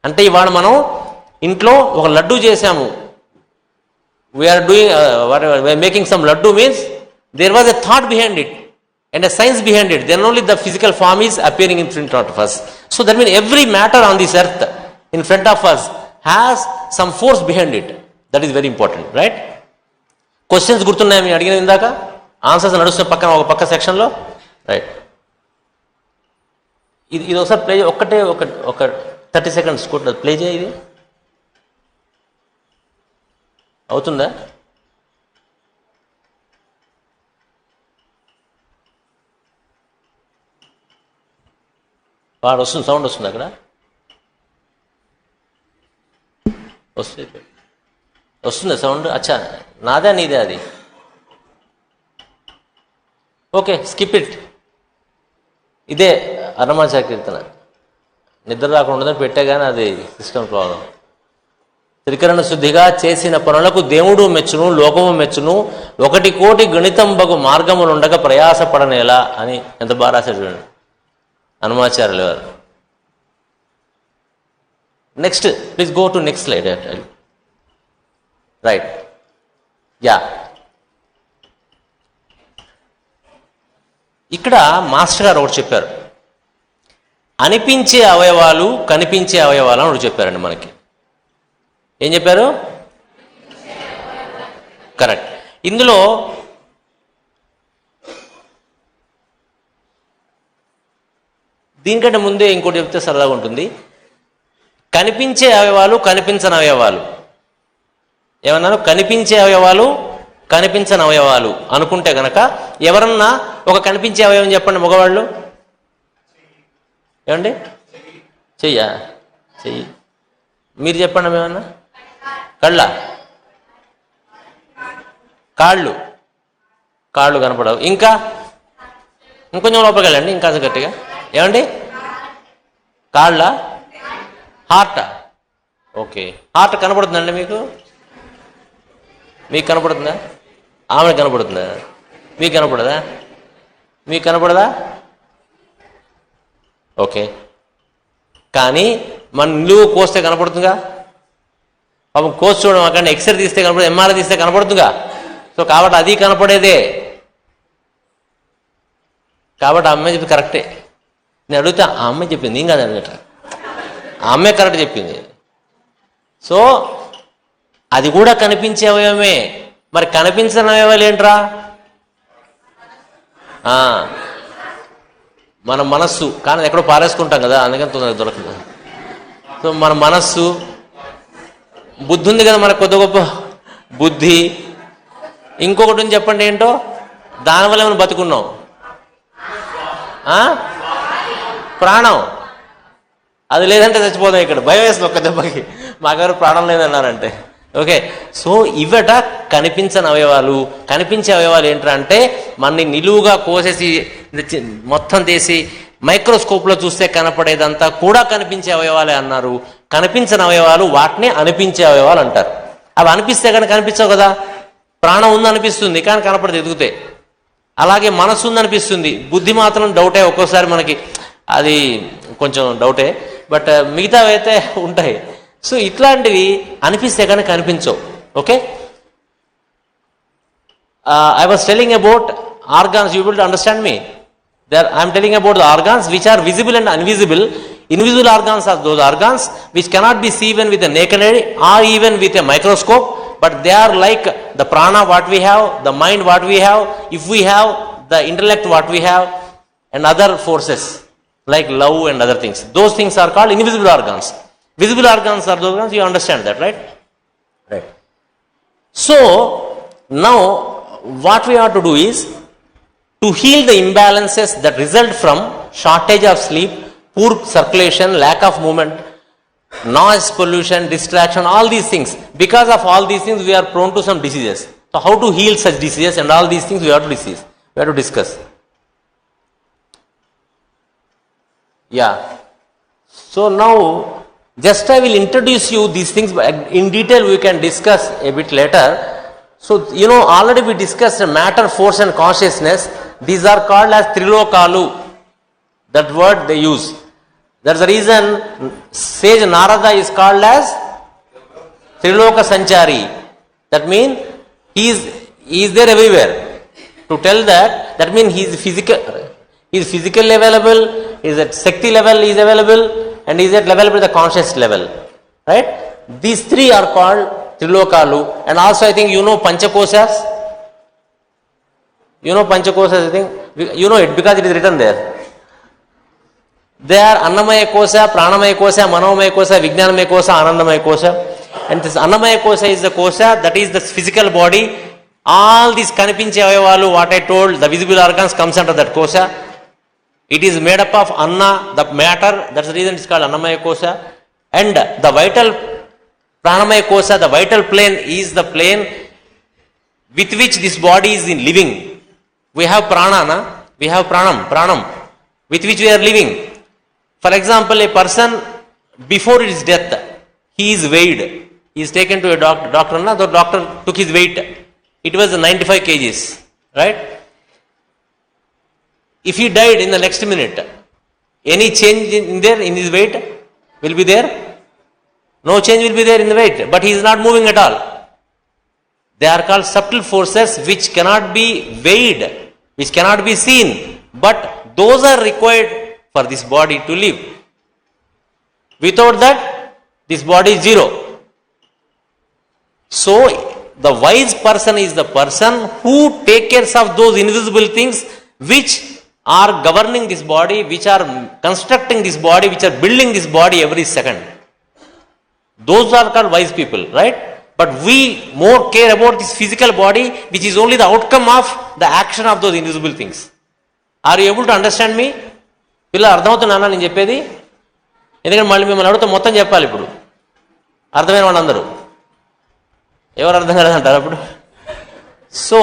అంటే ఇవాళ మనం ఇంట్లో ఒక లడ్డు చేసాము, we are doing we are making some laddu means there was a thought behind it and a science behind it, then only the physical form is appearing in front of us. So that means every matter on this earth in front of us has some force behind it. That is very important, right? Questions గుర్తున్నాయి మీరు అడిగిన ఇందాక, answers నడుస్తున్న పక్కన ఒక పక్క సెక్షన్లో, right. ఇది ఒకసారి ప్లే ఒక్కటే ఒక 30 seconds కూడా ప్లే చేయ. ఇది అవుతుందా? వాడు వస్తుంది, సౌండ్ వస్తుంది అక్కడ వస్తుంది సౌండ్. అచ్చా, నాదే నీదే అది. Okay, skip it. ఇదే అన్నమాచార్య కీర్తన. నిద్ర రాకుండా పెట్టే కానీ అది సిస్టమ్ ప్రాబ్లం. త్రికరణ శుద్ధిగా చేసిన పనులకు దేవుడు మెచ్చును, లోకము మెచ్చును, 1,000,000 గణితంబగు మార్గములుండగా ప్రయాసపడనేలా అని ఎంత బాగా రాశాడు చూడండి హనుమాచార్యులు గారు. Next please go to next slide. Right, yeah. ఇక్కడ మాస్టర్ గారు ఒకటి చెప్పారు, అనిపించే అవయవాలు కనిపించే అవయవాలు అని ఒకటి చెప్పారండి మనకి. ఏం చెప్పారు? కరెక్ట్. ఇందులో దీనికంటే ముందే ఇంకోటి చెప్తే సరదాగా ఉంటుంది. కనిపించే అవయవాలు కనిపించని అవయవాలు. ఏమన్నారు? కనిపించే అవయవాలు కనిపించని అవయవాలు అనుకుంటే గనక ఎవరన్నా ఒక కనిపించే అవయవం చెప్పండి మగవాళ్ళు. ఏమండి? చెయ్యా? చెయ్యి. మీరు చెప్పండి ఏమన్నా. కళ్ళ, కాళ్ళు, కాళ్ళు కనపడవు. ఇంకా ఇంకొంచెం లోపలికి వెళ్ళండి, ఇంకా గట్టిగా. ఏమండి? కాళ్ళ, హార్ట్. ఓకే, హార్ట్ కనపడుతుందండి మీకు? మీకు కనపడుతుందా? ఆమె కనపడుతుందా? మీకు కనపడదా? మీకు కనపడదా? ఓకే, కానీ మన నిలువు కోస్తే కనపడుతుందిగా. పాపం కోసి చూడడం అక్కడ ఎక్స్రే తీస్తే కనపడదు, ఎంఆర్ఐ తీస్తే కనపడుతుందిగా. సో కాబట్టి అది కనపడేదే. కాబట్టి ఆ అమ్మాయి చెప్పింది కరెక్టే. నేను అడిగితే ఆ అమ్మాయి చెప్పింది, ఏం కాదు అన్నట్టు ఆ అమ్మాయి కరెక్ట్ చెప్పింది. సో అది కూడా కనిపించే అవయవమే. మరి కనిపించని అవయవాలు ఏంట్రా? మన మనస్సు, కానీ ఎక్కడో పారేసుకుంటాం కదా, అందుకని తొందరగా దొరకదు. సో మన మనస్సు, బుద్ధి ఉంది కదా మనకు, కొద్ది గొప్ప బుద్ధి. ఇంకొకటి ఉంది చెప్పండి, ఏంటో? దానివల్ల మనం బతుకున్నాం. ప్రాణం. అది లేదంటే చచ్చిపోతాం. ఇక్కడ భయం వేస్తుంది ఒక్క దెబ్బకి, మాకెవరు ప్రాణం లేదన్నారంటే. ఓకే, సో ఇవట కనిపించని అవయవాలు. కనిపించే అవయవాలు ఏంట్రా అంటే మనని నిలువుగా కోసేసి మొత్తం తీసి మైక్రోస్కోప్లో చూస్తే కనపడేదంతా కూడా కనిపించే అవయవాలే అన్నారు. కనిపించని అవయవాలు వాటిని అనిపించే అవయవాలు అంటారు. అవి అనిపిస్తే కానీ కనిపించవు కదా. ప్రాణం ఉంది అనిపిస్తుంది కానీ కనపడదు ఎదుగుతే. అలాగే మనసు ఉంది అనిపిస్తుంది, బుద్ధి మాత్రం డౌటే ఒక్కోసారి మనకి, అది కొంచెం డౌటే. బట్ మిగతావి అయితే ఉంటాయి. సో ఇట్లాంటివి అనిపిస్తే కానీ కనిపించవు. Okay, I was telling about organs. You will understand me. I am telling about the organs which are visible and invisible. Invisible organs are those organs which cannot be seen with a naked eye or even with a microscope, but they are like the prana what we have, the mind what we have, if we have the intellect what we have, and other forces like love and other things. Those things are called invisible organs. Visible organs are those organs. You understand that, right? Right. So now what we have to do is to heal the imbalances that result from shortage of sleep, poor circulation, lack of movement, noise, pollution, distraction, all these things. Because of all these things, we are prone to some diseases. So how to heal such diseases and all these things we have to discuss. Yeah. So now, just I will introduce you these things, but in detail we can discuss a bit later. So, you know, already we discussed matter, force and consciousness. These are called as Trilokalu. That word they use. That's the reason sage Narada is called as Triloka Sanchari. That means he is there everywhere. To tell that means he is physically available, he is at Shakti level, he is available, and he is at level with the conscious level. Right? These three are called Trilokalu. And also I think you know Panchakoshas. You know Panchakoshas, I think. You know it because it is written there. They are Annamaya Kosha, Pranamaya Kosha, Manomaya Kosha, Vijnanamaya Kosha, Anandamaya Kosha. And this Annamaya Kosha is the Kosha, that is the physical body. All these Kanipinche Avayavalu, what I told, the visible organs comes under that Kosha. It is made up of Anna, the matter, that's the reason it's called Annamaya Kosha. And the vital Pranamaya Kosha, the vital plane is the plane with which this body is in living. We have prana, we have pranam. with which we are living. For example, a person before his death, he is weighed. He is taken to a doctor. The doctor took his weight. It was 95 kgs, right? If he died in the next minute, any change in his weight will be there? No change will be there in the weight, but he is not moving at all. They are called subtle forces which cannot be weighed, which cannot be seen, but those are required for this body to live. Without that, this body is zero. So, the wise person is the person who takes care of those invisible things which are governing this body, which are constructing this body, which are building this body every second. Those are called wise people, right? But we more care about this physical body, which is only the outcome of the action of those invisible things. Are you able to understand me? పిల్లలు అర్థమవుతున్నానా నేను చెప్పేది? ఎందుకంటే మళ్ళీ మిమ్మల్ని అడిగితే మొత్తం చెప్పాలి. ఇప్పుడు అర్థమైన వాళ్ళందరూ ఎవరు అర్థం కాలేదంటారు అప్పుడు? సో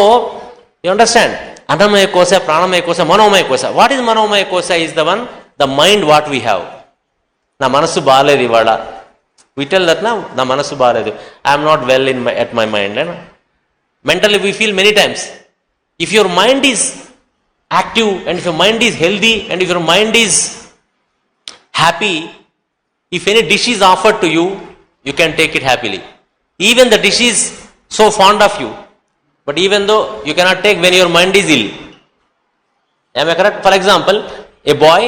యు అండర్స్టాండ్, అన్నమయ కోశ, ప్రాణమయ కోశ, మనోమయ కోశ. వాట్ ఈజ్ మనోమయ కోశ? Is the one, the mind what we have. నా మనస్సు బాగాలేదు ఇవాళ, we tell that now, na manasu baaledu, I am not well at my mind. Mentally we feel many times. If your mind is active, and if your mind is healthy, and if your mind is happy, if any dish is offered to you, you can take it happily. Even the dish is so fond of you, but even though you cannot take when your mind is ill. Am I correct? For example, a boy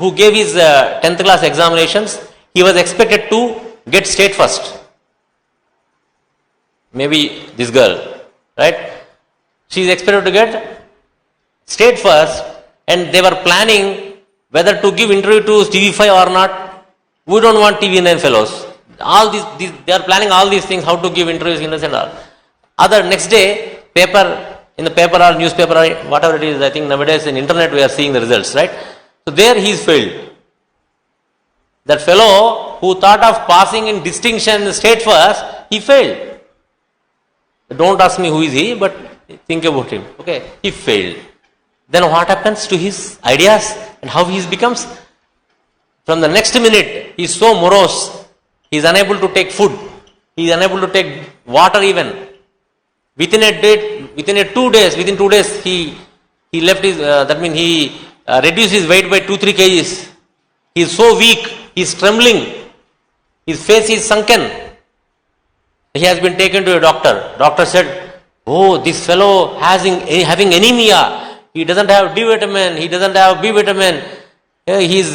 who gave his 10th class examinations, he was expected to get state first. Maybe this girl, right? She is expected to get state first, and they were planning whether to give interview to TV5 or not. We don't want TV9 fellows. All these they are planning all these things, how to give interviews in this and all. Other next day, in the paper or newspaper or whatever it is, I think nowadays in internet we are seeing the results, right? So there he is failed. That fellow who thought of passing in distinction in the state first, he failed. Don't ask me who is he, but think about him. Okay, he failed. Then what happens to his ideas and how he becomes? From the next minute, he is so morose. He is unable to take food. He is unable to take water even. Within 2 days, he left his. That means he reduced his weight by 2-3 kgs. He is so weak. He is trembling. His face is sunken. He has been taken to a doctor. Doctor said, "Oh, this fellow having anemia. He doesn't have D vitamin. He doesn't have B vitamin. He's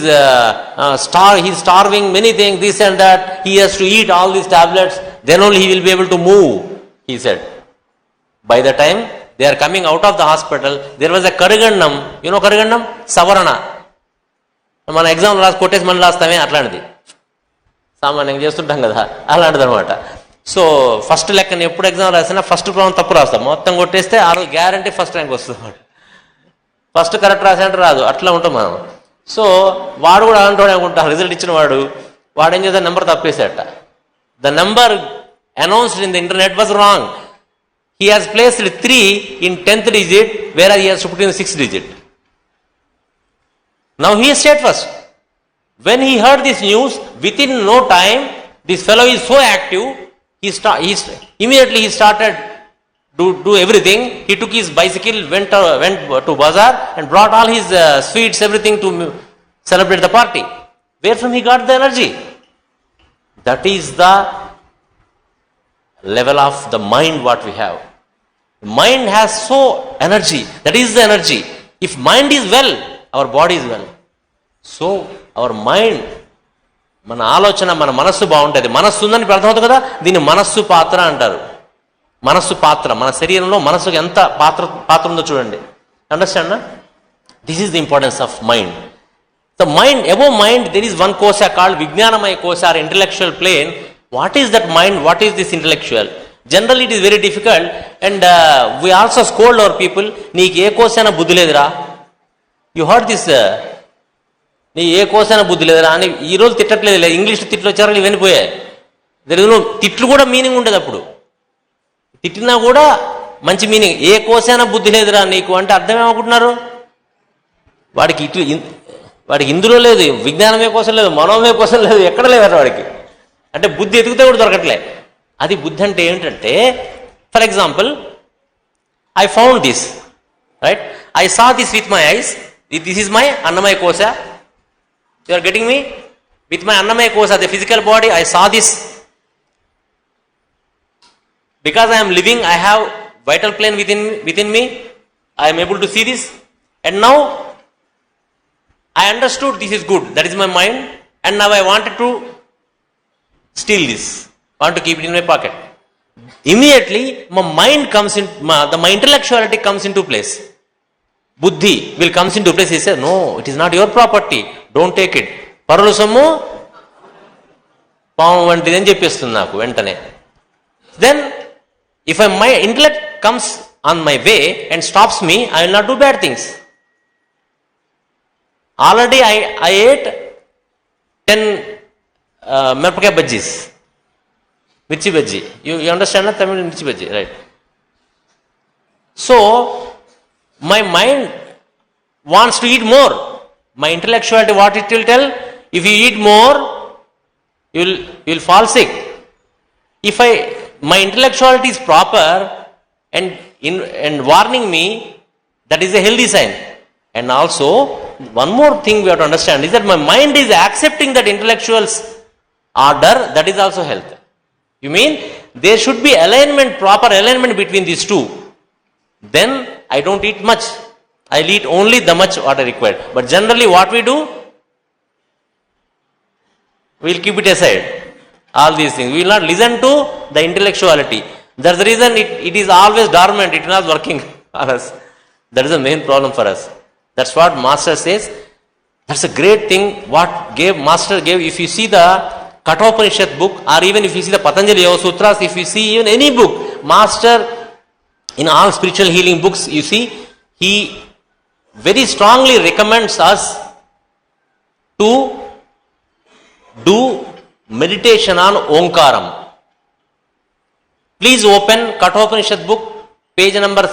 starving many things, this and that. He has to eat all these tablets. Then only he will be able to move," he said. By the time they are coming out of the hospital, there was a Karigannam. You know Karigannam? Savarana. మన ఎగ్జామ్లో కొట్టేసి మళ్ళీ రాస్తామే, అట్లాంటిది సామాన్యంగా చేస్తుంటాం కదా, అలాంటిది అనమాట. సో ఫస్ట్ లెక్కన ఎప్పుడు ఎగ్జామ్ రాసినా ఫస్ట్ ప్రాబ్లం తప్పు రాస్తాం, మొత్తం కొట్టేస్తే ఆ రోజు గ్యారంటీ ఫస్ట్ ర్యాంక్ వస్తుంది అనమాట. ఫస్ట్ కరెక్ట్ రాసినట్టు రాదు, అట్లా ఉంటాం మనం. సో వాడు కూడా అలాంటి అనుకుంటా, రిజల్ట్ ఇచ్చిన వాడు ఏం చేద్దాం, నెంబర్ తప్పేసేట. The number announced in the internet was wrong. He has placed 3 in 10th digit, whereas he has to put in 6th digit. Now he is state first. When he heard this news, within no time, this fellow is so active, immediately he started to do everything. He took his bicycle, went to bazaar and brought all his sweets, everything to celebrate the party. Where from he got the energy? That is the level of the mind what we have. Mind has so energy. That is the energy. If mind is well, our body is well. So our mind, మన ఆలోచన, మన మనస్సు బాగుంటుంది. మనస్సు ఉందని ఇప్పుడు అర్థమవుతుంది కదా, దీన్ని మనస్సు పాత్ర అంటారు. మనస్సు పాత్ర, మన శరీరంలో మనస్సుకు ఎంత పాత్ర ఉందో చూడండి. అండర్స్టాండ్ నా? This is the importance of mind. The mind, above mind there is one కోశ కాల్డ్ విజ్ఞానమయ కోశ or intellectual plane. What is that mind? What is this intellectual? General it is very difficult and we also scold our people. నీకు ఏ కోసైనా బుద్ధి లేదురా, you heard this, నీ ఏ కోసైనా బుద్ధి లేదురా అని ఈరోజు తిట్టట్లేదు. ఇంగ్లీష్ తిట్లు వచ్చారు, ఇవన్నీ పోయాయి. తెలుగులో తిట్లు కూడా మీనింగ్ ఉండదు. అప్పుడు తిట్టినా కూడా మంచి మీనింగ్. ఏ కోసైనా బుద్ధి లేదురా నీకు అంటే అర్థం ఏమనుకుంటున్నారు? వాడికి ఇందులో లేదు, విజ్ఞానమే కోసం లేదు, మనోమే కోసం లేదు, ఎక్కడ లేదు వాడికి. అంటే బుద్ధి ఎతికితే కూడా దొరకట్లే. అది బుద్ధి అంటే ఏమిటంటే, for example, I found this, right? I saw this with my eyes. This is my అన్నమయ కోశ. You are getting me? With my అన్నమయ కోశ, the physical body, I saw this. Because I am living, I have vital plane within me. I am able to see this. And now I understood this is good. That is my mind. And now I wanted to steal this. Want to keep it in my pocket. Immediately my mind comes in, my intellectuality comes into place. Buddhi will comes into place. He says, no, it is not your property. Don't take it. Parulu sommu పాము వంటిది అని చెప్పేస్తుంది నాకు వెంటనే. Then if my intellect comes on my way and stops me, I will not do bad things. Already I ate 10 mirapakaya bajjis, mirchi bajji. You understand that? Tamil mirchi bajji, right? So my mind wants to eat more. My intellectuality, what it will tell? If you eat more, you will fall sick. If my intellectuality is proper and warning me, that is a healthy sign. And also, one more thing we have to understand is that my mind is accepting that intellectual's order, that is also health. You mean there should be alignment, proper alignment between these two. Then I don't eat much. I'll eat only the much what I require. But generally what we do, we'll keep it aside. All these things. We will not listen to the intellectuality. That's the reason it is always dormant. It is not working for us. That is the main problem for us. That's what Master says. That's a great thing. What Master gave. If you see the Kathopanishad book, or even if you see the Patanjali Yoga Sutras, if you see even any book, Master in all spiritual healing books, you see, he very strongly recommends us to do meditation on Omkaram. Please open Kathopanishad book, page number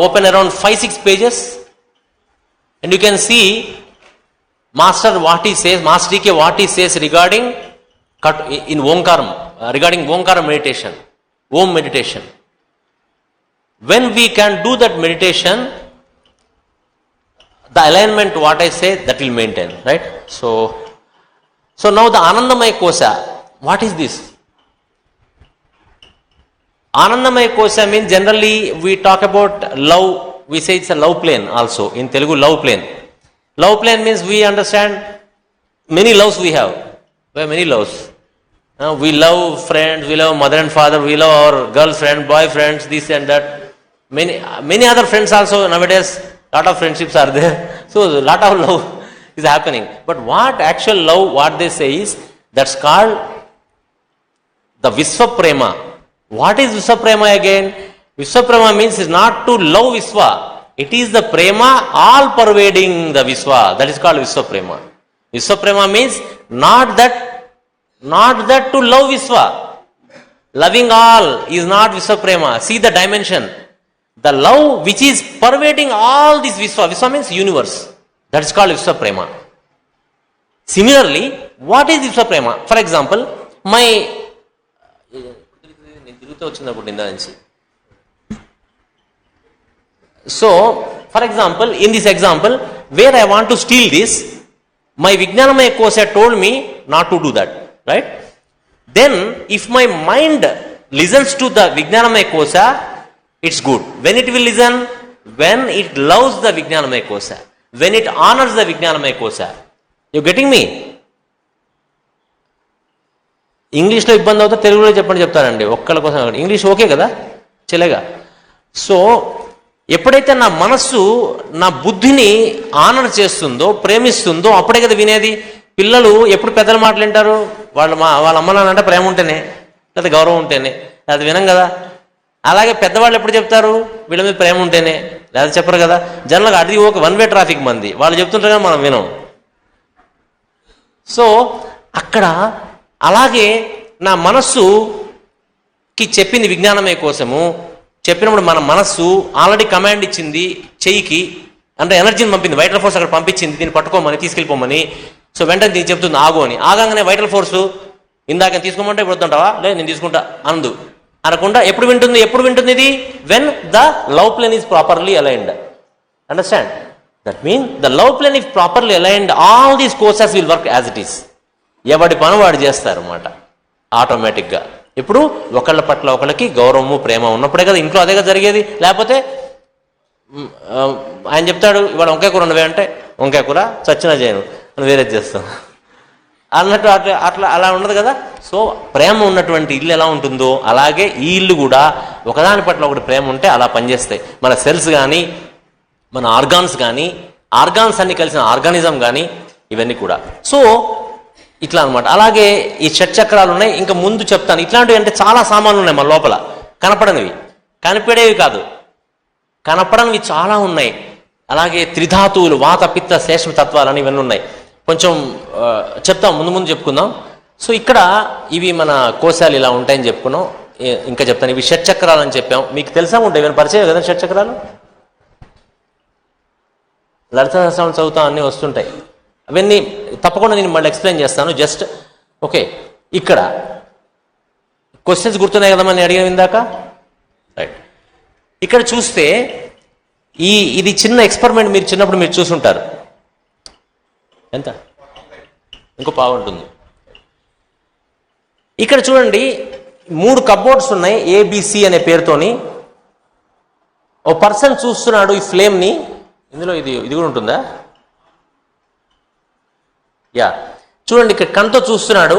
open around 5-6 pages, and you can see Master what he says, Master DK what he says regarding in Omkaram, regarding Omkaram meditation, Om meditation. When we can do that meditation, the alignment what I say, that will maintain, right? So now the Anandamaya Kosha, what is this? Anandamaya Kosha means generally we talk about love, we say it's a love plane also, in Telugu love plane. Love plane means we understand many loves we have. We have many loves. We love friends, we love mother and father, we love our girlfriend, boyfriends, this and that. Many other friends also nowadays, lot of friendships are there. So a lot of love is happening. But what actual love, what they say is, that's called the Viswaprema. What is Viswaprema again? Viswaprema means is not to love Viswa. It is the prema all pervading the Viswa. That is called Viswaprema. Viswaprema means not that to love Viswa. Loving all is not Viswaprema. See the dimension. The love which is pervading all this Viswa. Viswa means universe. That is called Viswaprema. Similarly, what is Viswaprema? For example, so, for example, in this example, where I want to steal this, my Vijnanamaya Kosha told me not to do that, right? Then, if my mind listens to the Vijnanamaya Kosha, it's good. When it will listen? When it loves the Vijnanamaya Kosha. When it honors the Vijnanamaya Kosha. You getting me? ఇంగ్లీష్లో ఇబ్బంది అవుతా, తెలుగులో చెప్పండి చెప్తానండి ఒక్కళ్ళ కోసం. English okay కదా, చెలేగా. So ఎప్పుడైతే నా మనస్సు నా బుద్ధిని ఆనర్ చేస్తుందో, ప్రేమిస్తుందో, అప్పుడే కదా వినేది. పిల్లలు ఎప్పుడు పెద్దల మాటలు వింటారు? వాళ్ళ అమ్మ నాన్న అంటే ప్రేమ ఉంటేనే, లేదా గౌరవం ఉంటేనే, అది వినం కదా. అలాగే పెద్దవాళ్ళు ఎప్పుడు చెప్తారు? వీళ్ళ మీద ప్రేమ ఉంటేనే, లేదా చెప్పరు కదా. జనరల్గా అది ఒక వన్ వే ట్రాఫిక్ మంది, వాళ్ళు చెప్తుంటారు కదా, మనం వినం. సో అక్కడ అలాగే నా మనస్సుకి చెప్పింది విజ్ఞానమే కోసము చెప్పినప్పుడు మన మనస్సు ఆల్రెడీ కమాండ్ ఇచ్చింది చెయ్యికి, అంటే ఎనర్జీని పంపింది, వైటల్ ఫోర్స్ అక్కడ పంపించింది దీన్ని పట్టుకోమని తీసుకెళ్ళిపోమని. సో వెంటనే దీన్ని చెప్తుంది ఆగు అని. ఆగంగానే వైటల్ ఫోర్సు ఇందాక తీసుకోమంటే ఇప్పుడు వద్దంటావా, లేదు నేను తీసుకుంటా అందు అనకుండా ఎప్పుడు వింటుంది ఇది? When the love plane is properly aligned. Understand? That mean the love plane is properly aligned, all these courses will work as it is. ఎవడి పని వాడు చేస్తారు అన్నమాట ఆటోమేటిక్గా. ఇప్పుడు ఒకళ్ళ పట్ల ఒకళ్ళకి గౌరవము ప్రేమ ఉన్నప్పుడే కదా ఇంట్లో అదే కదా జరిగేది. లేకపోతే ఆయన చెప్తాడు ఇవాళ వంకాయ కూర ఉండవే అంటే వంకాయ కూర చచ్చినా చేయను అని వేరే చేస్తాను అన్నట్టు అట్లా అలా ఉండదు కదా. సో ప్రేమ ఉన్నటువంటి ఇల్లు ఎలా ఉంటుందో అలాగే ఈ ఇల్లు కూడా ఒకదాని పట్ల ఒకటి ప్రేమ ఉంటే అలా పనిచేస్తాయి. మన సెల్స్ కానీ మన ఆర్గాన్స్ కానీ, ఆర్గాన్స్ అన్ని కలిసిన ఆర్గానిజం కానీ ఇవన్నీ కూడా. సో ఇట్లా అనమాట. అలాగే ఈ షట్చక్రాలు ఉన్నాయి, ఇంకా ముందు చెప్తాను. ఇట్లాంటివి అంటే చాలా సామాన్లు ఉన్నాయి మన లోపల, కనపడనివి, కనిపెడేవి కాదు, కనపడనివి చాలా ఉన్నాయి. అలాగే త్రిధాతువులు, వాత పిత్త శేషమ తత్వాలని ఇవన్నీ ఉన్నాయి. కొంచెం చెప్తాం, ముందు చెప్పుకుందాం. సో ఇక్కడ ఇవి మన కోశాలు ఇలా ఉంటాయని చెప్పుకున్నాం. ఇంకా చెప్తాను, ఇవి షట్చక్రాలు అని చెప్పాం. మీకు తెలుసా ఉంటాయి, ఇవన్నీ పరిచయం కదా షట్చక్రాలు. లలిత సహస్రనామం చదువుతాం, అన్నీ వస్తుంటాయి. అవన్నీ తప్పకుండా నేను మళ్ళీ ఎక్స్ప్లెయిన్ చేస్తాను. Just okay. ఇక్కడ క్వశ్చన్స్ గుర్తున్నాయి కదా మనం అడిగిన ఇందాక, రైట్. ఇక్కడ చూస్తే ఇది చిన్న ఎక్స్పెరిమెంట్ మీరు చిన్నప్పుడు మీరు చూసుంటారు. ఎంత ఇంకో పావు ఉంటుంది. ఇక్కడ చూడండి 3 కప్బోర్డ్స్ ఉన్నాయి ఏబిసి అనే పేరుతోని. ఓ పర్సన్ చూస్తున్నాడు ఈ ఫ్లేమ్ని. ఇందులో ఇది కూడా ఉంటుందా? యా, చూడండి ఇక్కడ కన్నుతో చూస్తున్నాడు,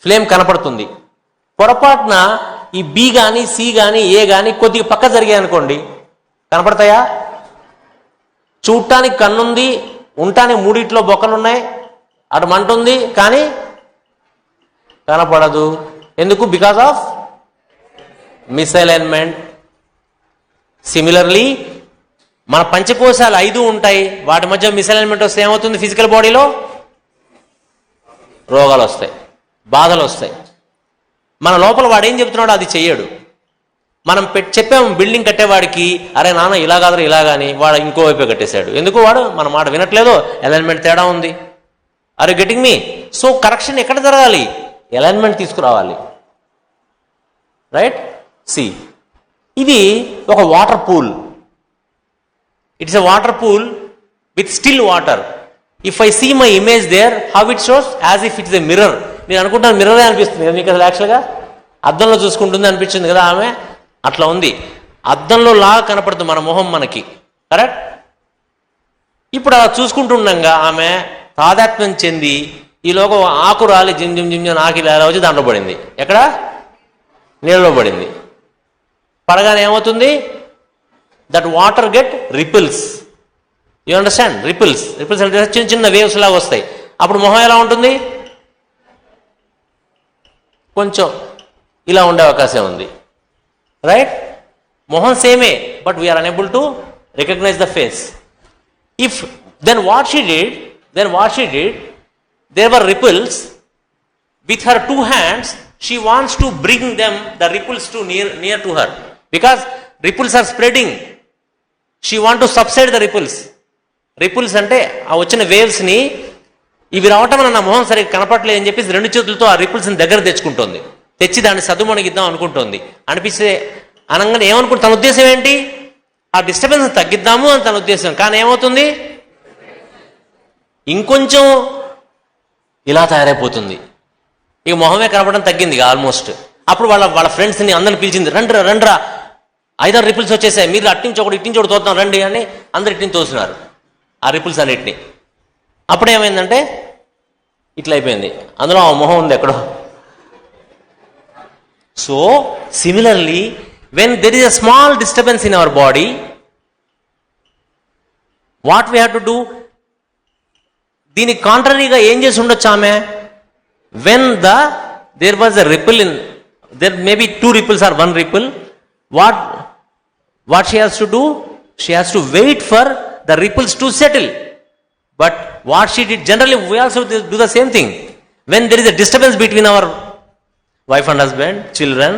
ఫ్లేమ్ కనపడుతుంది. పొరపాటున ఈ బి కానీ సి కానీ ఏ కానీ కొద్దిగా పక్క జరిగాయి అనుకోండి, కనపడతాయా? చూడటానికి కన్నుంది, ఉండటానికి 3 బొక్కలున్నాయి, అటు మంట ఉంది కానీ కనపడదు. ఎందుకు? Because of misalignment. సిమిలర్లీ మన పంచకోశాలు 5 ఉంటాయి, వాటి మధ్య మిస్అలైన్మెంట్ వస్తే ఏమవుతుంది? ఫిజికల్ బాడీలో రోగాలు వస్తాయి, బాధలు వస్తాయి. మన లోపల వాడు ఏం చెప్తున్నాడో అది చెయ్యడు. మనం చెప్పాము బిల్డింగ్ కట్టేవాడికి, అరే నాన్న ఇలా కాదు ఇలాగాని, వాడు ఇంకో వైపే కట్టేశాడు. ఎందుకు? వాడు మన మాట వినట్లేదు, అలైన్మెంట్ తేడా ఉంది. Are you getting me? So correction ఎక్కడ జరగాలి? అలైన్మెంట్ తీసుకురావాలి, రైట్? సి, ఇది ఒక water pool. It is a water pool with still water. If I see my image there, how it shows? As if it is a mirror. నేను అనుకుంటాను మిర్రరే అనిపిస్తుంది కదా మీకు. అసలు యాక్చువల్గా అద్దంలో చూసుకుంటుంది అనిపించింది కదా ఆమె, అట్లా ఉంది. అద్దంలో లాగా కనపడుతుంది మన మొహం మనకి, కరెక్ట్? ఇప్పుడు అలా చూసుకుంటుండగా ఆమె తాదాత్మ్యం చెంది ఈలోగా ఆకు రాలి జిమ్ జిమ్ జిమ్ ఆకి ఇలా వచ్చి దాంట్లో పడింది. ఎక్కడ? నీళ్ళలో పడింది. పడగానే ఏమవుతుంది? That water get ripples. You understand? Ripples అంటే చిన్న చిన్న వేవ్స్ లాగా వస్తాయి. అప్పుడు మొహం ఎలా ఉంటుంది? కొంచెం ఇలా ఉండే అవకాశం ఉంది, రైట్? మొహం సేమే, but we're unable to recognize the face. If then what she did, there were ripples. With her 2 hands she wants to bring them, the ripples, to near to her, because ripples are spreading. She want to subside the ripples. Ripples అంటే ఆ వచ్చిన waves ని, ఇవి రావటం నా మొహం సరిగ్గా కనపడలేదు అని చెప్పేసి 2 చేతులతో ఆ రిపుల్స్ ని దగ్గర తెచ్చుకుంటోంది, తెచ్చి దాన్ని సద్దుమణిగిద్దాం అనుకుంటోంది. అనిపిస్తే అనగానే ఏమనుకుంటు, తన ఉద్దేశం ఏంటి? ఆ డిస్టర్బెన్స్ తగ్గిద్దాము అని తన ఉద్దేశం. కానీ ఏమవుతుంది? ఇంకొంచెం ఇలా తయారైపోతుంది. ఇక మొహమే కనపడడం తగ్గింది ఆల్మోస్ట్. అప్పుడు వాళ్ళ ఫ్రెండ్స్ని అందరిని పిలిచింది, రండ్రా 5-6 రిపుల్స్ వచ్చేసాయి, మీరు అట్టించి ఒకటి ఇట్టించి ఒకటి తోద్దాం రండి అని అందరు ఇట్టించి తోస్తున్నారు ఆ రిపుల్స్ అన్నిటిని. అప్పుడు ఏమైందంటే ఇట్లా అయిపోయింది, అందులో ఆ మొహం ఉంది ఎక్కడో. So similarly when there is a small disturbance in our body, what we have to do? దీనికి కాంట్రరీగా ఏం చేసి ఉండొచ్చు ఆమె? when there was a ripple in, there may be 2 ripples or 1 ripple, what she has to do? She has to wait for the ripples to settle. But what she did, generally we also do the same thing. When there is a disturbance between our wife and husband, children,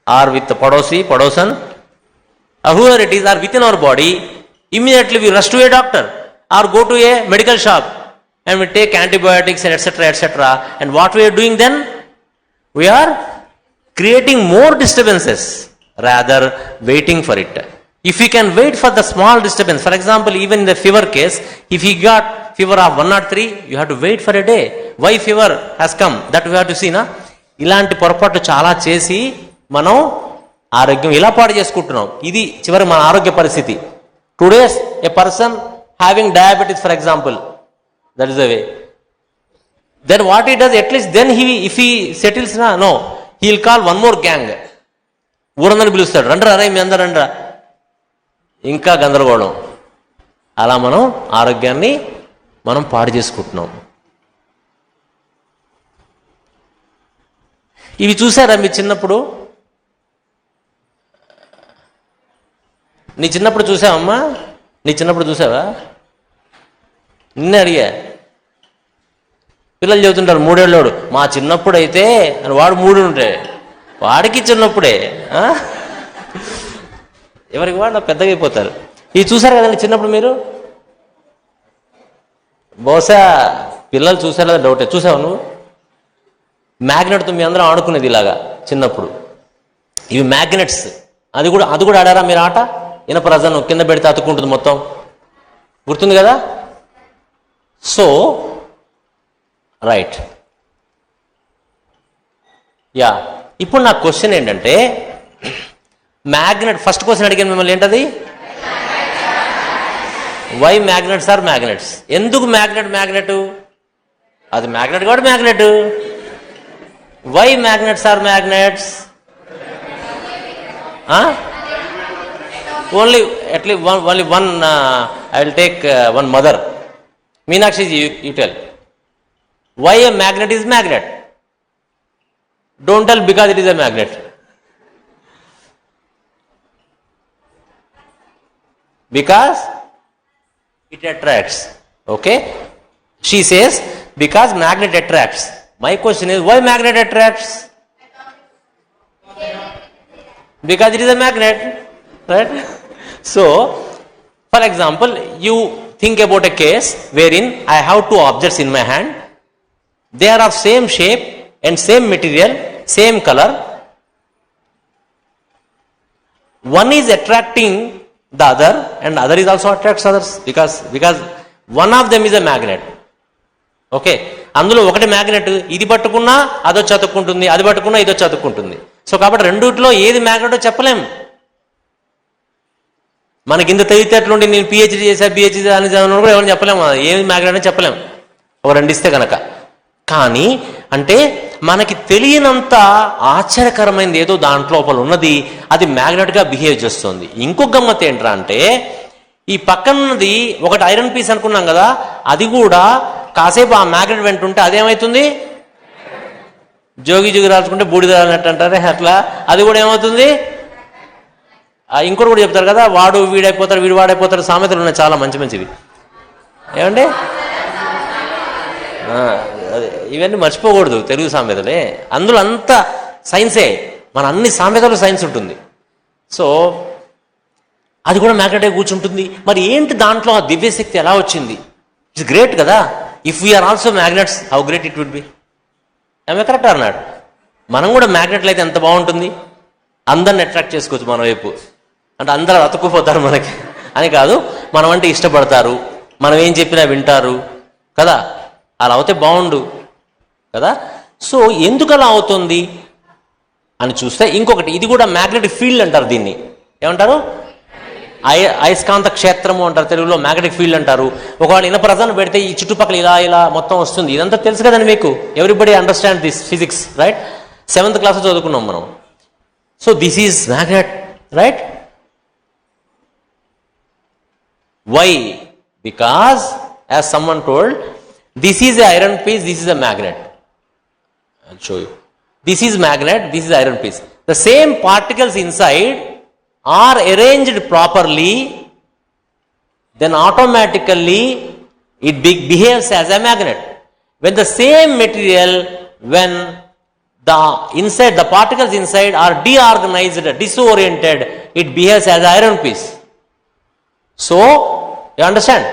or with the padosan, whoever it is, or within our body, Immediately we rush to a doctor or go to a medical shop and we take antibiotics and etc. etc. And what we are doing then? We are creating more disturbances rather waiting for it. If we can wait for the small disturbance, for example, even in the fever case, if he got fever of 103, you have to wait for a day. Why fever has come? That we have to see, na? ఇలాంటి పొరపాటు చాలా చేసి మనం ఆరోగ్యం ఇలా పాడు చేసుకుంటున్నాం. ఇది చివరి మన ఆరోగ్య పరిస్థితి. Today's A person having diabetes for example, that is the way. Then what he does, at least then if he settles, no, he will call one more gang. ఊరందరూ పిలుస్తాడు, రండ్రా అరే మీ అందరు రండ్రా, ఇంకా గందరగోళం. అలా మనం ఆరోగ్యాన్ని మనం పాడు చేసుకుంటున్నాం. ఇవి చూసారా మీ చిన్నప్పుడు? నీ చిన్నప్పుడు చూసావమ్మా? నీ చిన్నప్పుడు చూసావా? నిన్నే అడిగా. పిల్లలు చెబుతుంటారు, 3 ఏళ్ళోడు మా చిన్నప్పుడు అయితే అని. వాడు 3 ఉంటే వాడికి చిన్నప్పుడే. ఎవరికి వాడు పెద్దగా అయిపోతారు. ఇది చూసారు కదండి చిన్నప్పుడు మీరు? బహుశా పిల్లలు చూసారా డౌటే. చూసావు నువ్వు? మ్యాగ్నెట్తో మీ అందరం ఆడుకునేది ఇలాగా చిన్నప్పుడు. ఇవి మ్యాగ్నెట్స్. అది కూడా ఆడారా మీరు ఆట? ఇనప రజను కింద పెడితే అతుక్కుంటుంది మొత్తం, గుర్తుంది కదా? So right, yeah. ఇప్పుడు నా క్వశ్చన్ ఏంటంటే, మ్యాగ్నెట్, ఫస్ట్ క్వశ్చన్ అడిగాను మిమ్మల్ని, ఏంటది? Why magnets are magnets? ఎందుకు మ్యాగ్నెట్? అది మ్యాగ్నెట్ కాబట్టి magnet. Why magnets are magnets? Only only one. I will take one mother. Meenakshi, you tell why a magnet is magnet. Don't tell because it is a magnet. Because it attracts. Okay, she says because magnet attracts. My question is, why magnet attracts? Because it is a magnet, right? So for example, you think about a case wherein I have 2 objects in my hand. They are of same shape and same material, same color. One is attracting the other and other is also attracts others because one of them is a magnet. Okay, అందులో ఒకటి magnet. ఇది పట్టుకున్నా అదో చతుక్కుంటుంది, అది పట్టుకున్నా ఇదో చతుక్కుంటుంది. So కాబట్టి రెండిట్లో ఏది మ్యాగ్నెటో చెప్పలేం. మనకి ఇంత తెలివితేటలుండి నేను పిహెచ్డీ చేశా, పిహెచ్డీ అని కూడా ఎవరు చెప్పలేము ఏది మ్యాగ్నెట్ అని చెప్పలేం, ఒక 2 ఇస్తే కనుక. కానీ అంటే మనకి తెలియనంత ఆశ్చర్యకరమైనది ఏదో దాంట్లో లోపల ఉన్నది, అది మ్యాగ్నెట్గా బిహేవ్ చేస్తుంది. ఇంకొక గమ్మత్ ఏంట్రా అంటే, ఈ పక్కనది ఒకటి ఐరన్ పీస్ అనుకున్నాం కదా, అది కూడా కాసేపు ఆ మ్యాగ్నెట్ వెంటుంటే అదేమవుతుంది? జోగి రాసుకుంటే బూడిద అన్నట్టు అంటారే అట్లా, అది కూడా ఏమవుతుంది? ఇంకోటి కూడా చెప్తారు కదా, వాడు వీడైపోతారు, వీడు వాడైపోతారు. సామెతలు ఉన్నాయి చాలా మంచి మంచివి. ఏమండి? ఇవన్నీ మర్చిపోకూడదు, తెలుగు సామెతలే. అందులో అంతా సైన్సే, మన అన్ని సామెతలు సైన్స్ ఉంటుంది. సో అది కూడా మ్యాగ్నెటే కూర్చుంటుంది. మరి ఏంటి దాంట్లో ఆ దివ్యశక్తి ఎలా వచ్చింది? ఇట్స్ గ్రేట్ కదా. If we're also magnets, how great it would be. ఆమె కరెక్ట్ అన్నాడు. మనం కూడా మ్యాగ్నెట్లు అయితే ఎంత బాగుంటుంది. అందరిని అట్రాక్ట్ చేసుకోవచ్చు మన వైపు. అంటే అందరూ అతుక్కుపోతారు మనకి అని కాదు, మనం అంటే ఇష్టపడతారు, మనం ఏం చెప్పినా వింటారు కదా. అలా అవుతే బాగుండు కదా. సో ఎందుకు అలా అవుతుంది అని చూస్తే ఇంకొకటి, ఇది కూడా మ్యాగ్నెటిక్ ఫీల్డ్ అంటారు. దీన్ని ఏమంటారు? అయస్కాంత క్షేత్రము అంటారు తెలుగులో, మ్యాగ్నెటిక్ ఫీల్డ్ అంటారు. ఒకవేళ ఇనపరజాన్ని పెడితే ఈ చుట్టుపక్కల ఇలా మొత్తం వస్తుంది. ఇదంతా తెలుసు కదండి మీకు. Everybody understand this physics, right? 7th class చదువుకున్నాం మనం. So this is magnet, right? Why? Because as someone told, this is a iron piece, this is a magnet. I'll show you. This is magnet, this is iron piece. The same particles inside are arranged properly, then automatically it behaves as a magnet. When the same material, when the particles inside are deorganized, disoriented, it behaves as an iron piece. So, you understand?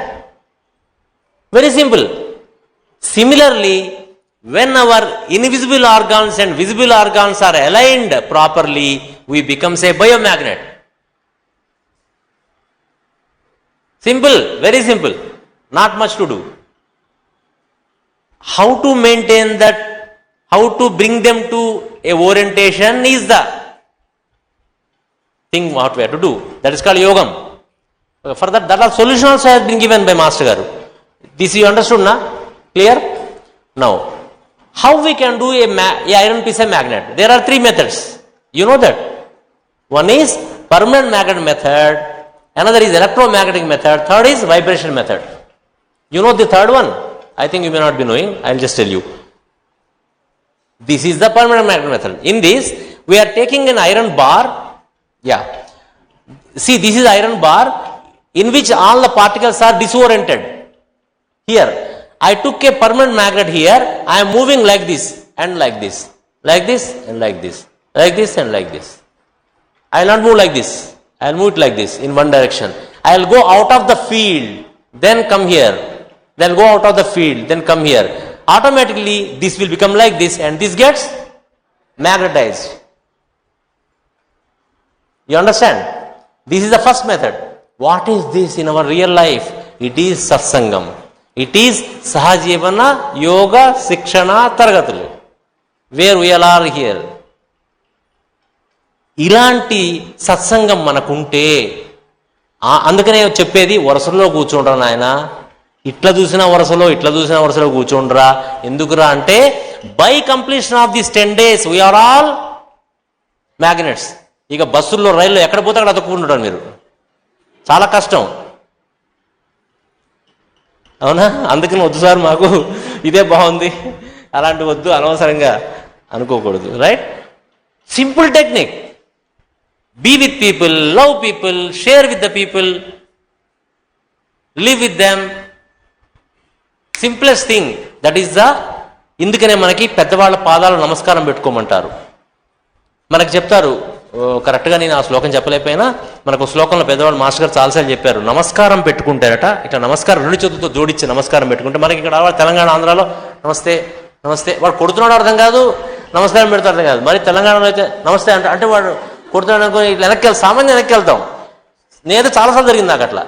Very simple. Similarly, when our invisible organs and visible organs are aligned properly, we become a biomagnet. Simple, very simple. Not much to do. How to maintain that, how to bring them to a orientation is the thing what we have to do. That is called yogam. For that all solution also has been given by Master Garu. This you understood, na? Clear? Now, how we can do a iron piece of magnet? There are 3 methods. You know that. One is permanent magnet method, another is electromagnetic method, third is vibration method. You know the third one? I think you may not be knowing. I will just tell you. This is the permanent magnet method. In this, we are taking an iron bar. Yeah. See, this is iron bar in which all the particles are disoriented. Here, I took a permanent magnet here. I am moving like this and like this. Like this and like this. Like this and like this. I will not move like this. I will move it like this in one direction. I will go out of the field, then come here. Then go out of the field, then come here. Automatically, this will become like this and this gets magnetized. You understand? This is the first method. What is this in our real life? It is satsangam. It is Sahajivana Yoga Sikshana Targatulu, where we all are here. ఇలాంటి సత్సంగం మనకుంటే అందుకనే చెప్పేది వరుసలో కూర్చోండ్రా నాయన, ఇట్లా చూసిన వరుసలో ఇట్లా చూసిన వరుసలో కూర్చోండ్రా. ఎందుకురా అంటే by completion of this 10 days we are all magnets. ఇక బస్సుల్లో రైల్లో ఎక్కడ పోతే అక్కడ అతుక్కుంటుంటారు మీరు, చాలా కష్టం. అవునా? అందుకని వద్దు సార్ మాకు ఇదే బాగుంది అలాంటి వద్దు, అనవసరంగా అనుకోకూడదు. Right? Simple technique. Be with people, love people, share with the people, live with them. Simplest thing that is the. ఇందుకనే మనకి పెద్దవాళ్ళ పాదాలు నమస్కారం పెట్టుకోమంటారు. మనకు చెప్తారు, కరెక్ట్గా నేను ఆ శ్లోకం చెప్పలేకపోయినా మనకు శ్లోకంలో పెద్దవాళ్ళు మాస్టర్ గారు చాలాసార్లు చెప్పారు, నమస్కారం పెట్టుకుంటారట. ఇట్లా నమస్కారం 2 చేతులతో జోడించి నమస్కారం పెట్టుకుంటే, మనకి ఇక్కడ తెలంగాణ ఆంధ్రాలో నమస్తే నమస్తే, వాడు కొడుతున్నాడు అర్థం కాదు, నమస్కారం పెడుతున్నాడు అర్థం కాదు. మరి తెలంగాణలో అయితే నమస్తే అంటే వాడు కొడుతున్నాడు అనుకో ఇట్లా సామాన్యం వెనక్కి వెళ్తాం. నేనైతే చాలాసార్లు జరిగింది నాకు అట్లా.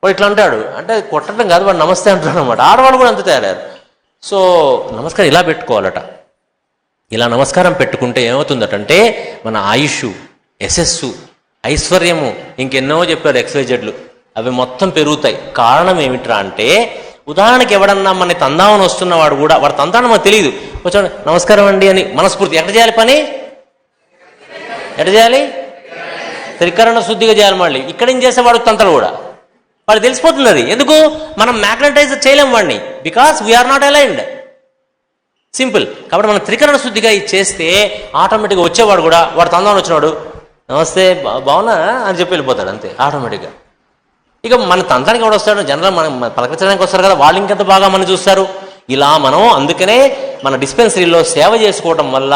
వాడు ఇట్లా అంటాడు అంటే కొట్టడం కాదు, వాడు నమస్తే అంటున్నాడు అనమాట. ఆడవాళ్ళు కూడా అంత తయారయ్యారు. సో నమస్కారం ఇలా పెట్టుకోవాలట. ఇలా నమస్కారం పెట్టుకుంటే ఏమవుతుందటంటే మన ఆయుష్, యశస్సు, ఐశ్వర్యము, ఇంకెన్నో చెప్పారు XYZలు, అవి మొత్తం పెరుగుతాయి. కారణం ఏమిట్రా అంటే, ఉదాహరణకి ఎవడన్నా మన తందామని వస్తున్నవాడు కూడా, వాడు తంతాను మనకు తెలియదు, వచ్చాడు నమస్కారం అండి అని మనస్ఫూర్తి ఎక్కడ చేయాలి పని? ఎక్కడ చేయాలి? త్రికరణ శుద్ధిగా చేయాలి. మళ్ళీ ఇక్కడ ఏం చేసేవాడు తంతలు కూడా వాడు తెలిసిపోతుంది. అది ఎందుకు? మనం మ్యాగ్నటైజ్ చేయలేం వాడిని, because we are not aligned. Simple. కాబట్టి మనం త్రికరణ శుద్ధిగా ఇది చేస్తే ఆటోమేటిక్గా వచ్చేవాడు కూడా, వాడు తందామని వచ్చినాడు నమస్తే బాగున్నా అని చెప్పి వెళ్ళిపోతాడు అంతే ఆటోమేటిక్గా. ఇక మన తంతానికి ఎవడు వస్తాడు? జనరల్ మనం పలకరించడానికి వస్తారు కదా, వాళ్ళు ఇంకెంత బాగా మనం చూస్తారు. ఇలా మనం అందుకనే మన డిస్పెన్సరీలో సేవ చేసుకోవడం వల్ల,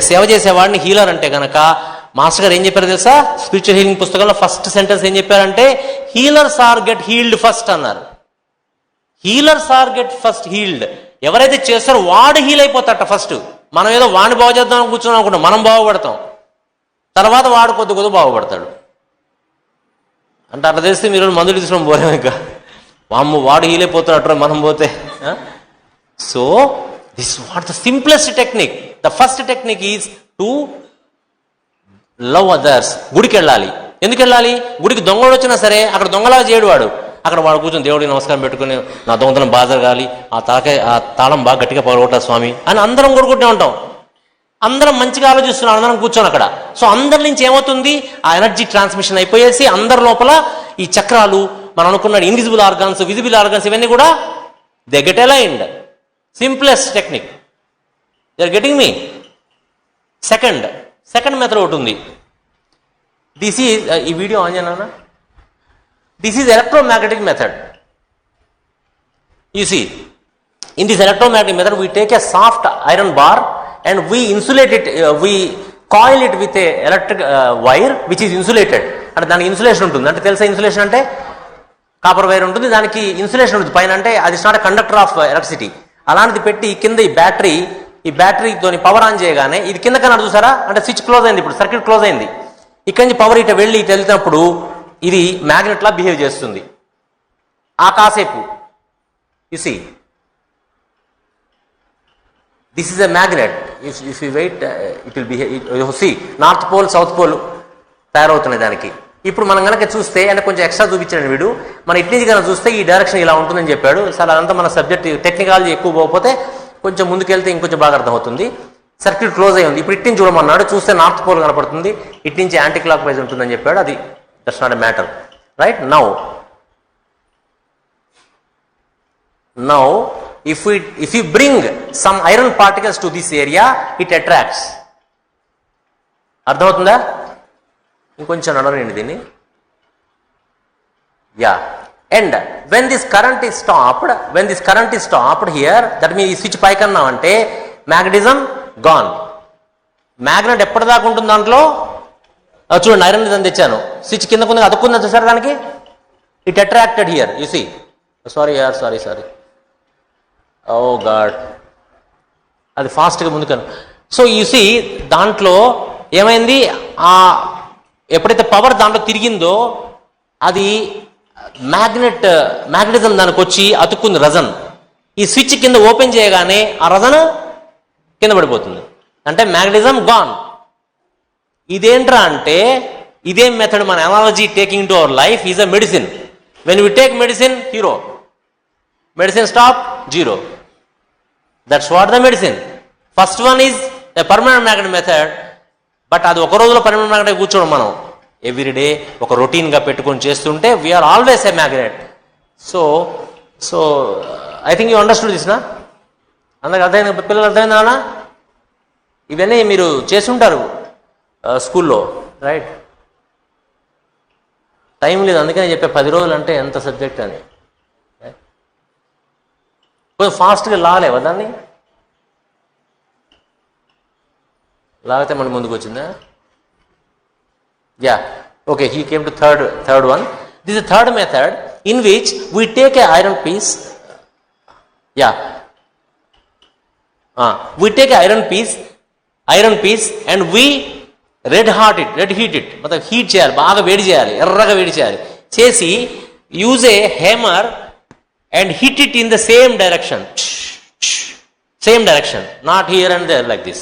సేవ చేసేవాడిని హీలర్ అంటే కనుక, మాస్టర్ గారు ఏం చెప్పారు తెలుసా? స్పిరిచువల్ హీలింగ్ పుస్తకంలో ఫస్ట్ సెంటెన్స్ ఏం చెప్పారంటే, healers are get healed first అన్నారు. Healers are get first healed. ఎవరైతే చేస్తారో వాడు హీల్ అయిపోతాట ఫస్ట్. మనం ఏదో వాడిని బాగు చేద్దాం కూర్చున్నాం అనుకుంటాం, మనం బాగుపడతాం, తర్వాత వాడు కొద్ది బాగుపడతాడు. అంటే అట్లా తెలిస్తే మీరు మందులు తీసుకోవడం పోలేము. ఇంకా వాడు హీల్ అయిపోతున్నట్టు మనం పోతే. So this what the simplest technique. The first technique is to love others. గుడికి వెళ్ళాలి. ఎందుకు వెళ్ళాలి? గుడికి దొంగడు వచ్చినా సరే అక్కడ దొంగలాగా చేయడు వాడు. అక్కడ వాడు కూర్చొని దేవుడికి నమస్కారం పెట్టుకుని, నా దొంగతనం బాగా జరగాలి, ఆ తాళం బాగా గట్టిగా పగలగొట్టాలి స్వామి అని అందరం కొడుకుంటూ ఉంటాం. అందరం మంచిగా ఆలోచిస్తున్నాం, అందరం కూర్చొని అక్కడ. సో అందరి నుంచి ఏమవుతుంది? ఆ ఎనర్జీ ట్రాన్స్మిషన్ అయిపోయేసి అందరి లోపల ఈ చక్రాలు, మనం అనుకున్న ఇన్విజిబుల్ ఆర్గాన్స్, విజిబుల్ ఆర్గాన్స్, ఇవన్నీ కూడా they get aligned. Simplest technique. They are getting me. Second method ఒకటి ఉంది. దిస్ ఈజ్, ఈ వీడియో ఆన్ చేయనా? This is electromagnetic method. You see, in this electromagnetic method, we take a soft iron bar and we insulate it, we coil it with a electric wire which is insulated, అంటే దానికి insulation ఉంటుంది. అంటే తెలుసా insulation అంటే? Copper wire ఉంటుంది, దానికి insulation ఉంటుంది పైన. అంటే అది నాట్ కండక్టర్ ఆఫ్ ఎలక్ట్రిసిటీ. అలాంటిది పెట్టి కింద ఈ బ్యాటరీతో పవర్ ఆన్ చేయగానే ఇది కింద కన్నా చూసారా, అంటే స్విచ్ క్లోజ్ అయింది, ఇప్పుడు సర్క్యూట్ క్లోజ్ అయింది. ఇక్కడి నుంచి పవర్ ఇటు వెళ్ళి ఇటు వెళ్తున్నప్పుడు ఇది మ్యాగ్నెట్ లా బిహేవ్ చేస్తుంది ఆ కాసేపు. You see this is a magnet. If you wait it will behave. See north pole south pole తయారవుతున్నాయి దానికి. ఇప్పుడు మనం కనుక చూస్తే, అంటే కొంచెం ఎక్స్ట్రా చూపించాడు వీడు, మన ఇటు నుంచి కనుక చూస్తే ఈ డైరెక్షన్ ఇలా ఉంటుందని చెప్పాడు. సార్ అదంతా మన సబ్జెక్ట్ టెక్నికాలజీ ఎక్కువ పోకపోతే కొంచెం ముందుకెళ్తే ఇంకొంచెం బాగా అర్థమవుతుంది. సర్క్యూట్ క్లోజ్ అయ్యి ఉంది. ఇప్పుడు ఇటు నుంచి చూడమన్నాడు, చూస్తే నార్త్ పోల్ కనపడుతుంది, ఇటు నుంచి యాంటీ క్లాక్ వైజ్ ఉంటుందని చెప్పాడు. అది that's not a matter, right? Now if you bring some iron particles to this area, it attracts. అర్థమవుతుందా? ఇంకొంచెం నడవనండి దీన్ని. And when this current is stopped here, that means ఈ స్విచ్ పైకి అన్నామంటే మ్యాగ్నెటిజం గాన్. మ్యాగ్నెట్ ఎప్పటిదాకా ఉంటుంది దాంట్లో? చూడండి, ఐరన్ దాన్ని తెచ్చాను, స్విచ్ కింద కొంత అతుక్కుందా చూసారు దానికి? It attracted here, you see. Sorry oh God, అది ఫాస్ట్గా ముందుకను. సో యు సీ దాంట్లో ఏమైంది, ఎప్పుడైతే పవర్ దాంట్లో తిరిగిందో అది మ్యాగ్నెటిజం దానికి వచ్చి అతుక్కుంది రజన్. ఈ స్విచ్ కింద ఓపెన్ చేయగానే ఆ రజన్ కింద పడిపోతుంది, అంటే మ్యాగ్నెటిజం గాన్. ఇదేంట్రా అంటే ఇదే మెథడ్ మన analogy taking to our life is a medicine. When we take medicine, hero. Medicine stop, zero. That's what the medicine. First one is a permanent magnet method. But అది ఒక రోజులో permanent magnet కూర్చోడం మనం everyday ఒక రొటీన్గా పెట్టుకొని చేస్తుంటే we are always a magnet. So I think you understood this నా? అందరికి అర్థమైంది? పిల్లలు అర్థమైందా అన్న? ఇవన్నీ మీరు చేస్తుంటారు స్కూల్లో, రైట్? టైం లేదు, అందుకని చెప్పే 10 రోజులు అంటే ఎంత సబ్జెక్ట్ అని. కొంచెం ఫాస్ట్గా లాగలేవా దాన్ని? లాగితే మళ్ళీ ముందుకు వచ్చిందా? Okay, he came to third one. This is the third method in which we take a iron piece. We take a iron piece and we red heat it. मतलब హీట్ చేయాలి, బాగా వేడి చేయాలి, ఎర్రగా వేడి చేయాలి. చేసి use a hammer and hit it in the same direction, not here and there like this.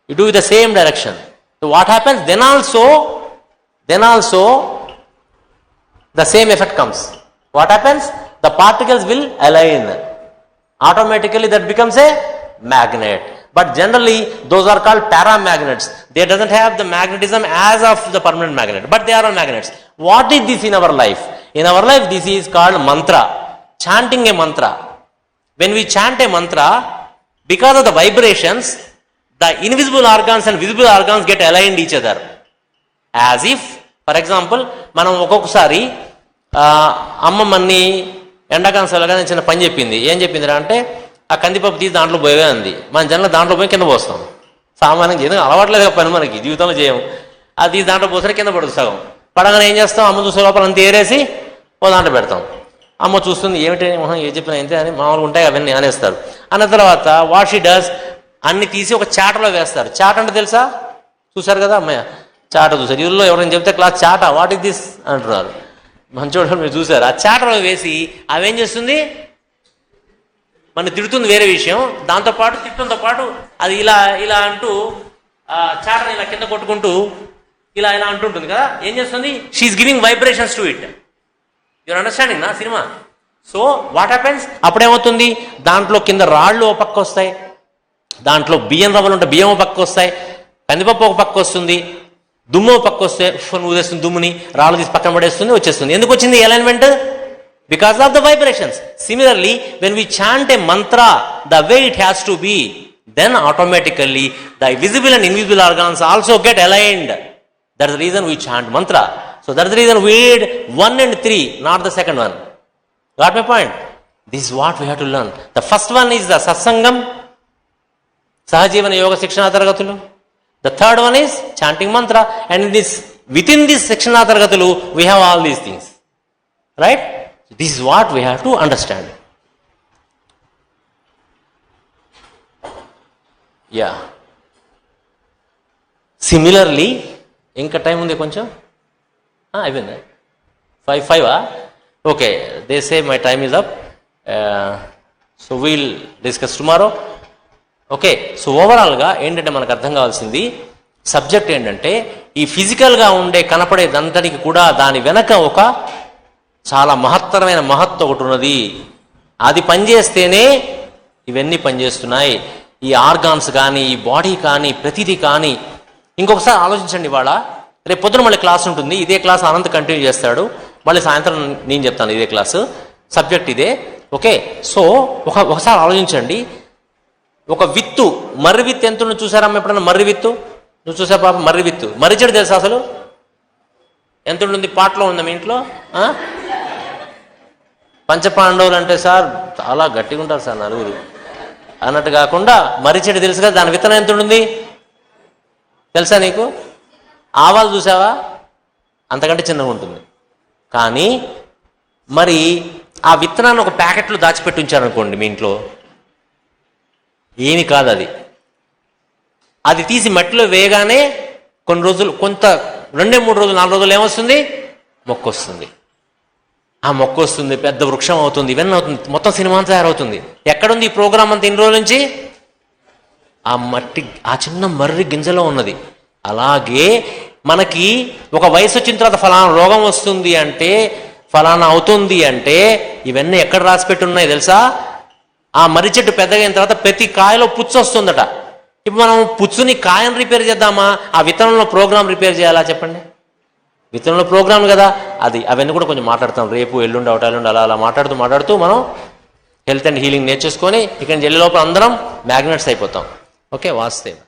You do it the same direction. So what happens? Then also the same effect comes. What happens? The particles will align. Automatically that becomes a magnet. But generally those are called paramagnets. They doesn't have the magnetism as of the permanent magnet, but they are all magnets. What is this in our life? In our life this is called mantra. Chanting a mantra. When we chant a mantra, because of the vibrations, the invisible organs and visible organs get aligned each other. As if, for example, మనం ఒక్కొక్కసారి అమ్మమ్మని ఎండాకాలం సెలవుగా చిన్న పని చెప్పింది. ఏం చెప్పిందిరా అంటే, ఆ కందిపప్పు తీసి దాంట్లో పోయే అంది. మన జనంలో దాంట్లో పోయి కింద పోస్తాం. సామాన్యంగా ఏదో అలవాట్లేదు పని, మనకి జీవితంలో చేయము. అది తీసి దాంట్లో పోసరి కింద పడుతుంది సగం. పడగానే ఏం చేస్తాం, అమ్మ చూసే లోపల అంత ఏరేసి ఓ దాంట్లో పెడతాం. అమ్మ చూస్తుంది, ఏమిటి మొహం ఏ చెప్పినా ఇంతే అని మామూలుగా ఉంటాయి అవన్నీ అనేస్తారు. అన్న తర్వాత వాట్ షీ డస్, అన్ని తీసి ఒక చాటలో వేస్తారు. చాట అంటే తెలుసా? చూశారు కదా అమ్మాయి, చాట చూసారు. ఇల్లులో ఎవరైనా చెప్తే క్లాస్ చాట, వాట్ ఇస్ దిస్ అంటున్నారు. మంచోడు మీరు చూసారు. ఆ చాటలో వేసి అవేం చేస్తుంది, మన తిడుతుంది వేరే విషయం, దాంతోపాటు తిట్టడంతో పాటు అది ఇలా అంటూ చాటని ఇలా కింద కొట్టుకుంటూ ఇలా అంటుంటుంది కదా. ఏం చేస్తుంది? She is giving vibrations to it. Your understanding నా సినిమా? సో వాట్ హ్యాపెన్స్, అప్పుడేమవుతుంది, దాంట్లో కింద రాళ్ళు ఒక పక్క వస్తాయి, దాంట్లో బియ్యం రవ్వలు ఉంటే బియ్యం ఒక పక్క వస్తాయి, కందిపప్పు ఒక పక్క వస్తుంది, దుమ్ము ఒక పక్క వస్తే ఊదేస్తుంది, దుమ్ముని రాళ్ళు తీసి పక్కన పడేస్తుంది, వచ్చేస్తుంది. ఎందుకు వచ్చింది alignment? Because of the vibrations. Similarly when we chant a mantra the way it has to be, then automatically the visible and invisible organs also get aligned. That's the reason we chant mantra. So that's the reason we read 1 and 3, not the second one. Got my point? This is what we have to learn. The first one is the satsangam, Sahajivana Yoga Shikshana Taragathulu. The third one is chanting mantra. And in this with in this section ఆ తరగతులు we have all these things, right? This is what we have to understand. Yeah, similarly ఇంకా time ఉంది కొంచెం, అయిపోయిందా? 5 okay, they say my time is up, so we'll discuss tomorrow. Okay, so ఓవరాల్గా ఏంటంటే మనకు అర్థం కావాల్సింది సబ్జెక్ట్ ఏంటంటే ఈ ఫిజికల్గా ఉండే కనపడేదంతటికి కూడా దాని వెనక ఒక చాలా మహత్తరమైన మహత్వం ఒకటి ఉన్నది. అది పనిచేస్తేనే ఇవన్నీ పనిచేస్తున్నాయి. ఈ ఆర్గాన్స్ కానీ, ఈ బాడీ కానీ, ప్రతిదీ కానీ. ఇంకొకసారి ఆలోచించండి, ఇవాళ రేపు పొద్దున మళ్ళీ క్లాస్ ఉంటుంది, ఇదే క్లాస్ అనంత్ కంటిన్యూ చేస్తాడు, మళ్ళీ సాయంత్రం నేను చెప్తాను ఇదే క్లాసు, సబ్జెక్ట్ ఇదే. ఓకే, సో ఒకసారి ఆలోచించండి. ఒక విత్తు, మర్రి విత్తు ఎంత ఉందో చూసారమ్మ ఎప్పుడన్నా? మర్రి విత్తు నువ్వు చూసా పాప? మర్రి విత్తు, మర్రి చెడు తెలుసా అసలు ఎంత ఉంటుంది? పాటలో ఉందా మీ ఇంట్లో? పంచపాండవులు అంటే సార్ చాలా గట్టిగా ఉంటారు సార్ నలుగురు అన్నట్టు కాకుండా, మర్రి చెడు తెలుసు కదా, దాని విత్తనం ఎంత ఉంటుంది తెలుసా నీకు? ఆవాలు చూసావా? అంతకంటే చిన్నగా ఉంటుంది. కానీ మరి ఆ విత్తనాన్ని ఒక ప్యాకెట్లో దాచిపెట్టి ఉంచారనుకోండి మీ ఇంట్లో, ఏమి కాదు అది. అది తీసి మట్టిలో వేయగానే కొన్ని రోజులు, 2-3 రోజులు 4 రోజులు ఏమొస్తుంది? మొక్క వస్తుంది. ఆ మొక్క వస్తుంది, పెద్ద వృక్షం అవుతుంది, ఇవన్నీ అవుతుంది, మొత్తం సినిమా తయారవుతుంది. ఎక్కడుంది ఈ ప్రోగ్రామ్ అంతా ఇన్ని రోజుల నుంచి? ఆ మట్టి, ఆ చిన్న మర్రి గింజలో ఉన్నది. అలాగే మనకి ఒక వయసు వచ్చిన తర్వాత ఫలానా రోగం వస్తుంది అంటే, ఫలానా అవుతుంది అంటే, ఇవన్నీ ఎక్కడ రాసిపెట్టి ఉన్నాయి తెలుసా? ఆ మర్రి చెట్టు పెద్దగా అయిన తర్వాత ప్రతి కాయలో పుచ్చు వస్తుందట. ఇప్పుడు మనం పుచ్చుని కాయను రిపేర్ చేద్దామా, ఆ విత్తనంలో ప్రోగ్రామ్ రిపేర్ చేయాలా చెప్పండి? విత్తనంలో ప్రోగ్రామ్ కదా అది. అవన్నీ కూడా కొంచెం మాట్లాడతాం రేపు, ఎల్లుండి, అవటాలుండి, అలా మాట్లాడుతూ మనం హెల్త్ అండ్ హీలింగ్ నేర్చేసుకొని ఇక్కడి నుంచి వెళ్ళే లోపల అందరం మ్యాగ్నెట్స్ అయిపోతాం. ఓకే, వాస్తవం.